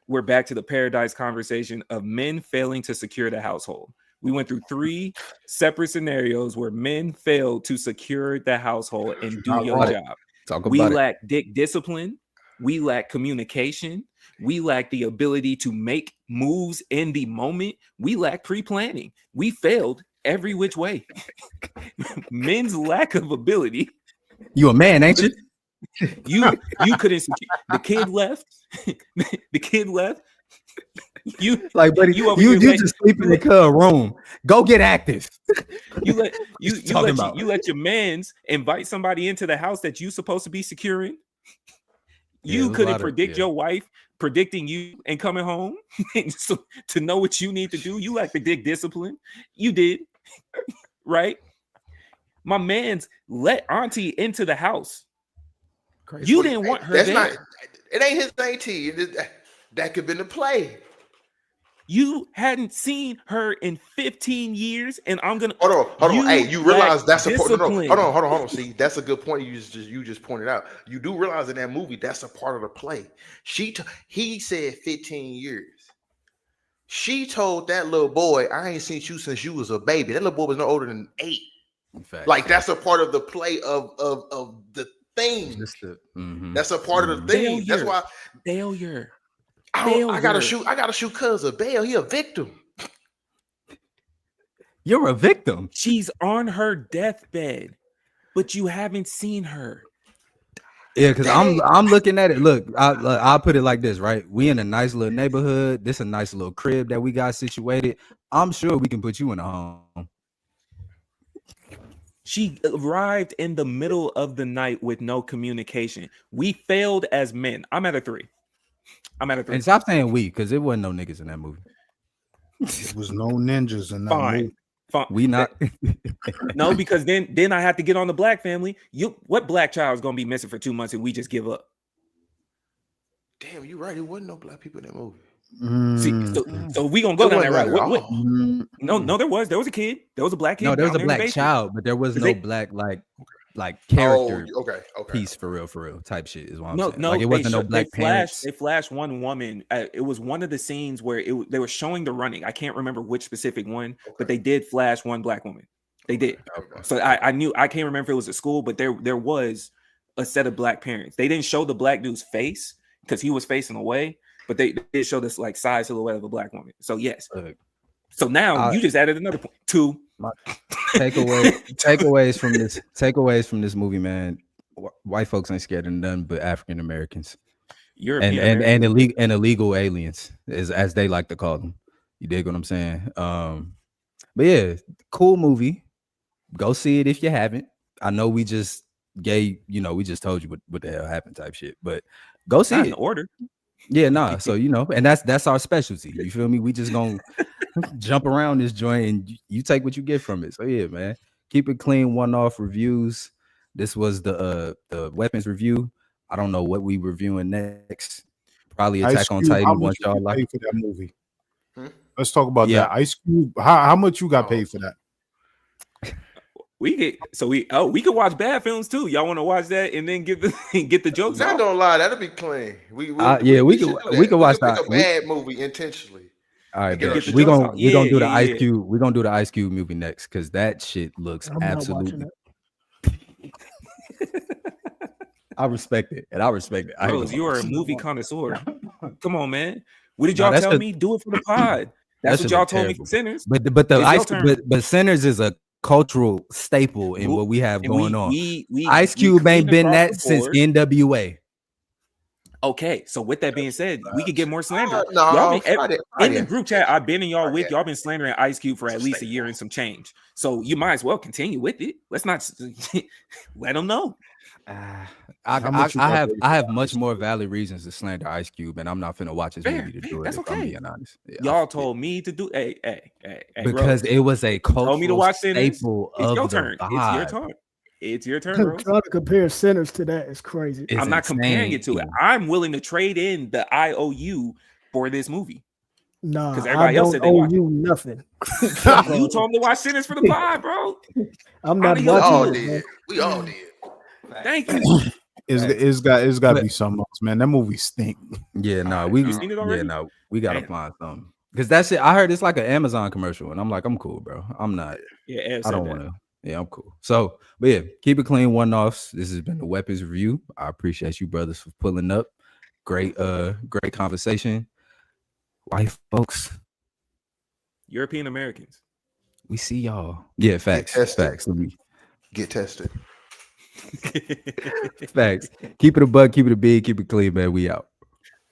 we're back to the paradise conversation of men failing to secure the household. We went through 3 separate scenarios where men failed to secure the household and do your job. We lack discipline. We lack communication. We lack the ability to make moves in the moment. We lack pre-planning. We failed every which way. Men's lack of ability. You a man, ain't you? You couldn't. The kid left. The kid left. You like, buddy. You just sleep in the room. Go get active. You let your mans invite somebody into the house that you supposed to be securing. Yeah, You couldn't predict your wife predicting you and coming home so, to know what you need to do. You like predict discipline. You did, right? My man's let auntie into the house. Crazy. You didn't want her That's there. not. It ain't his auntie. That could have been the play. You hadn't seen her in 15 years, and I'm gonna hold on. Hey, you realize that's a part? No, hold on. See, that's a good point. You just pointed out. You do realize in that movie that's a part of the play. He said 15 years. She told that little boy, "I ain't seen you since you was a baby." That little boy was no older than 8. Like that's a part of the play of the thing. That's a part of the thing. That's why failure. I gotta shoot cuz of Bale. He a victim. You're a victim. She's on her deathbed, but you haven't seen her. Yeah, because I'm looking at it. Look, I'll put it like this, right? We in a nice little neighborhood. This a nice little crib that we got situated. I'm sure we can put you in a home. She arrived in the middle of the night with no communication. We failed as men. I'm at a 3. And stop saying we, because there wasn't no niggas in that movie. There was no ninjas in that movie. Fine. We not. No, because then I have to get on the black family. What black child is gonna be missing for 2 months and we just give up? Damn, you're right. There wasn't no black people in that movie. See, so we gonna go down that route. No, there was a kid. There was a black kid. No, there was a black child, but there was no black like character okay. piece for real type shit is what I'm saying. No, like it wasn't no black parents. They flashed one woman. It was one of the scenes where they were showing the running. I can't remember which specific one, but they did flash one black woman. They did. Okay. So I can't remember if it was a school, but there was a set of black parents. They didn't show the black dude's face because he was facing away, but they did show this like side silhouette of a black woman. So yes. So now you just added another point. 2. Takeaways from this movie, man. White folks ain't scared of none but African Americans, and illegal aliens, as they like to call them. You dig what I'm saying? But yeah, cool movie. Go see it if you haven't. I know we just we just told you what the hell happened type shit, but go see it. In order. Yeah, nah. So and that's our specialty. You feel me? We just gonna jump around this joint and you take what you get from it. So yeah, man. Keep it clean, one-off reviews. This was the weapons review. I don't know what we reviewing next. Probably Attack on Titan. Once y'all like for that movie. Let's talk about that. Ice Cube. How much you got paid for that? We could watch bad films too. Y'all want to watch that and then get the jokes out? Not gonna lie, that'll be clean. We could watch that. A bad movie intentionally. All right, we're gonna do the Ice Cube. We're gonna do the Ice Cube movie next because that shit looks absolutely. I respect it, and I respect it. Rose, you are a movie connoisseur. Come on, man. What did y'all tell me? Do it for the pod. That's what y'all told me for Sinners. But Sinners is a cultural staple in what we have going on. Ice Cube ain't been that since NWA. Okay, so with that being said, we could get more slander. In the group chat I've been in y'all with, y'all been slandering Ice Cube for at least a year and some change. So you might as well continue with it. Let's not let them know. I have much more valid reasons to slander Ice Cube, and I'm not finna watch his movie to do it. That's okay. I'm being honest. Y'all told me to do. Hey, because it was a cultural told me to watch staple it's of your turn. Vibe. It's your turn. It's your turn, bro. Trying to compare Sinners to that is crazy. I'm not comparing it to it. I'm willing to trade in the IOU for this movie. Nah, because everybody else said they owe you nothing. You told me to watch Sinners for the pod, bro. I'm not watching it. We all did. Thank you. It's got to be something else, man. That movie stink. Yeah, no, we gotta find something because that shit. I heard it's like an Amazon commercial, and I'm like, I'm cool, bro. I'm not. Yeah, I don't want to. Yeah, I'm cool. So, but yeah, keep it clean. One-offs. This has been the weapons review. I appreciate you brothers for pulling up. Great conversation. White folks, European Americans. We see y'all. Yeah, facts. Facts. Get tested. Facts. Keep it a buck, keep it a big, keep it clean, man. We out.